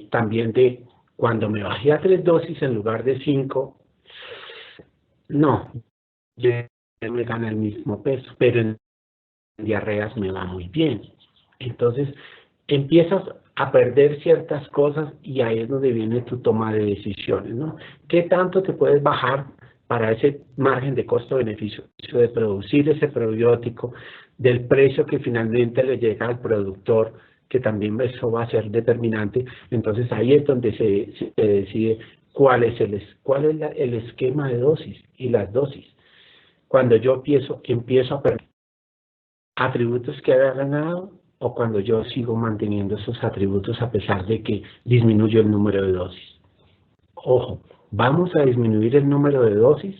también de cuando me bajé a 3 dosis en lugar de 5, no, ya me gana el mismo peso, pero en diarreas me va muy bien. Entonces, empiezas a perder ciertas cosas y ahí es donde viene tu toma de decisiones, ¿no? ¿Qué tanto te puedes bajar para ese margen de costo-beneficio de producir ese probiótico, del precio que finalmente le llega al productor, que también eso va a ser determinante? Entonces ahí es donde se decide cuál es el esquema de dosis y las dosis. Cuando yo empiezo a perder atributos que había ganado, o cuando yo sigo manteniendo esos atributos a pesar de que disminuyo el número de dosis. Ojo, vamos a disminuir el número de dosis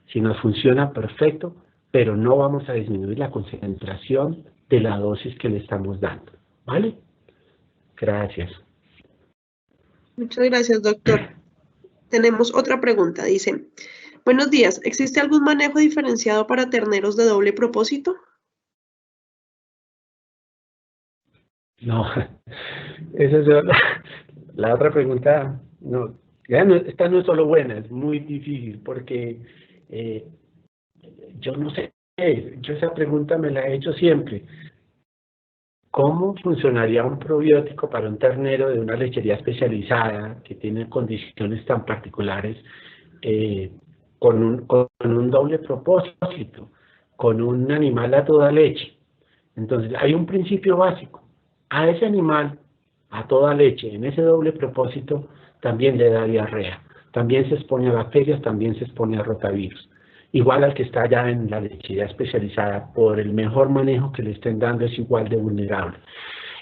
si nos funciona perfecto, pero no vamos a disminuir la concentración de la dosis que le estamos dando. ¿Vale? Gracias. Muchas gracias, doctor. Tenemos otra pregunta. Dice, buenos días, ¿existe algún manejo diferenciado para terneros de doble propósito? No, esa es la otra pregunta. No, esta no es solo buena, es muy difícil porque yo no sé, yo esa pregunta me la he hecho siempre. ¿Cómo funcionaría un probiótico para un ternero de una lechería especializada que tiene condiciones tan particulares con un doble propósito, con un animal a toda leche? Entonces, hay un principio básico. A ese animal, a toda leche, en ese doble propósito, también le da diarrea. También se expone a bacterias, también se expone a rotavirus. Igual al que está allá en la lechería especializada, por el mejor manejo que le estén dando, es igual de vulnerable.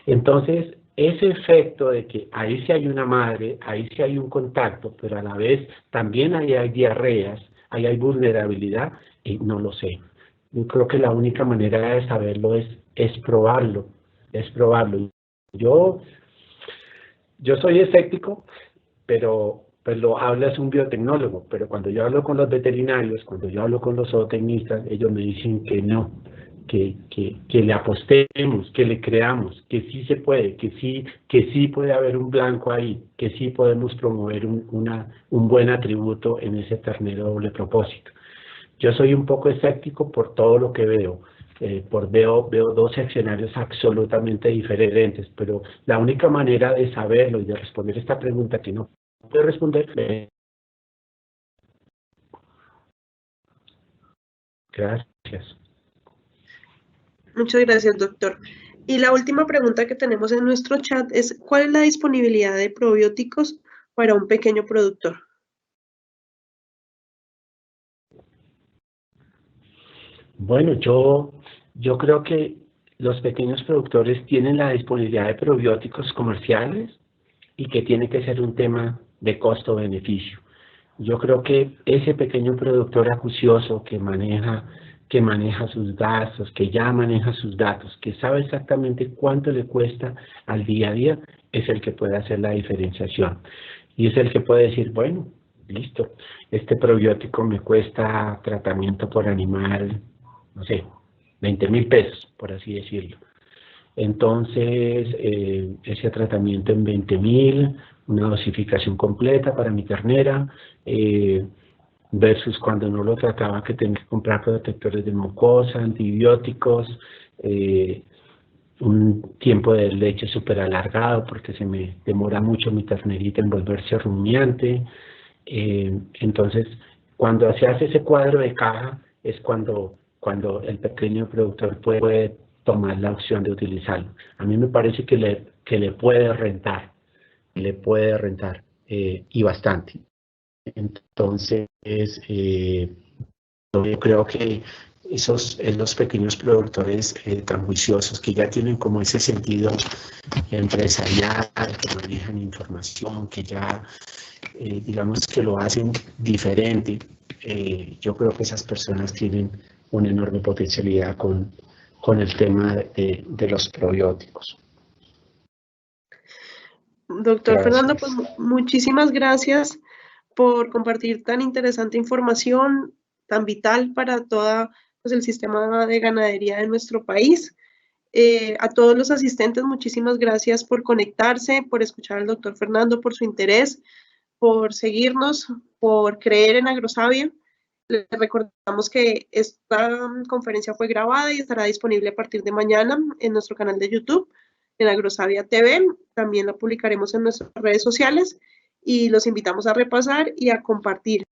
Entonces, ese efecto de que ahí sí hay una madre, ahí sí hay un contacto, pero a la vez también ahí hay diarreas, ahí hay vulnerabilidad, y no lo sé. Yo creo que la única manera de saberlo es probarlo, es probarlo. Yo soy escéptico, pero pues lo habla es un biotecnólogo, pero cuando yo hablo con los veterinarios, cuando yo hablo con los zootecnistas, ellos me dicen que no, que le apostemos, que le creamos, que sí se puede, que sí puede haber un blanco ahí, que sí podemos promover un buen atributo en ese ternero doble propósito. Yo soy un poco escéptico por todo lo que veo. Veo dos escenarios absolutamente diferentes, pero la única manera de saberlo y de responder esta pregunta que no puedo responder. Gracias. Muchas gracias, doctor. Y la última pregunta que tenemos en nuestro chat es, ¿cuál es la disponibilidad de probióticos para un pequeño productor? Bueno, yo creo que los pequeños productores tienen la disponibilidad de probióticos comerciales y que tiene que ser un tema de costo-beneficio. Yo creo que ese pequeño productor acucioso que maneja sus gastos, que ya maneja sus datos, que sabe exactamente cuánto le cuesta al día a día, es el que puede hacer la diferenciación. Y es el que puede decir, bueno, listo, este probiótico me cuesta tratamiento por animal, no sé, 20.000 pesos, por así decirlo. Entonces, ese tratamiento en 20.000, una dosificación completa para mi ternera, versus cuando no lo trataba que tenía que comprar protectores de mucosa, antibióticos, un tiempo de leche súper alargado porque se me demora mucho mi ternerita en volverse rumiante. Entonces, cuando se hace ese cuadro de caja es cuando el pequeño productor puede tomar la opción de utilizarlo. A mí me parece que le puede rentar, y bastante. Entonces, yo creo que los pequeños productores tan juiciosos que ya tienen como ese sentido empresarial, que manejan información, que ya digamos que lo hacen diferente, yo creo que esas personas tienen una enorme potencialidad con el tema de los probióticos. Doctor Fernando, pues Gracias. muchísimas gracias por compartir tan interesante información, tan vital para todo pues, el sistema de ganadería de nuestro país. A todos los asistentes, muchísimas gracias por conectarse, por escuchar al doctor Fernando, por su interés, por seguirnos, por creer en Agrosavia. Les recordamos que esta conferencia fue grabada y estará disponible a partir de mañana en nuestro canal de YouTube, en Agrosavia TV. También la publicaremos en nuestras redes sociales y los invitamos a repasar y a compartir.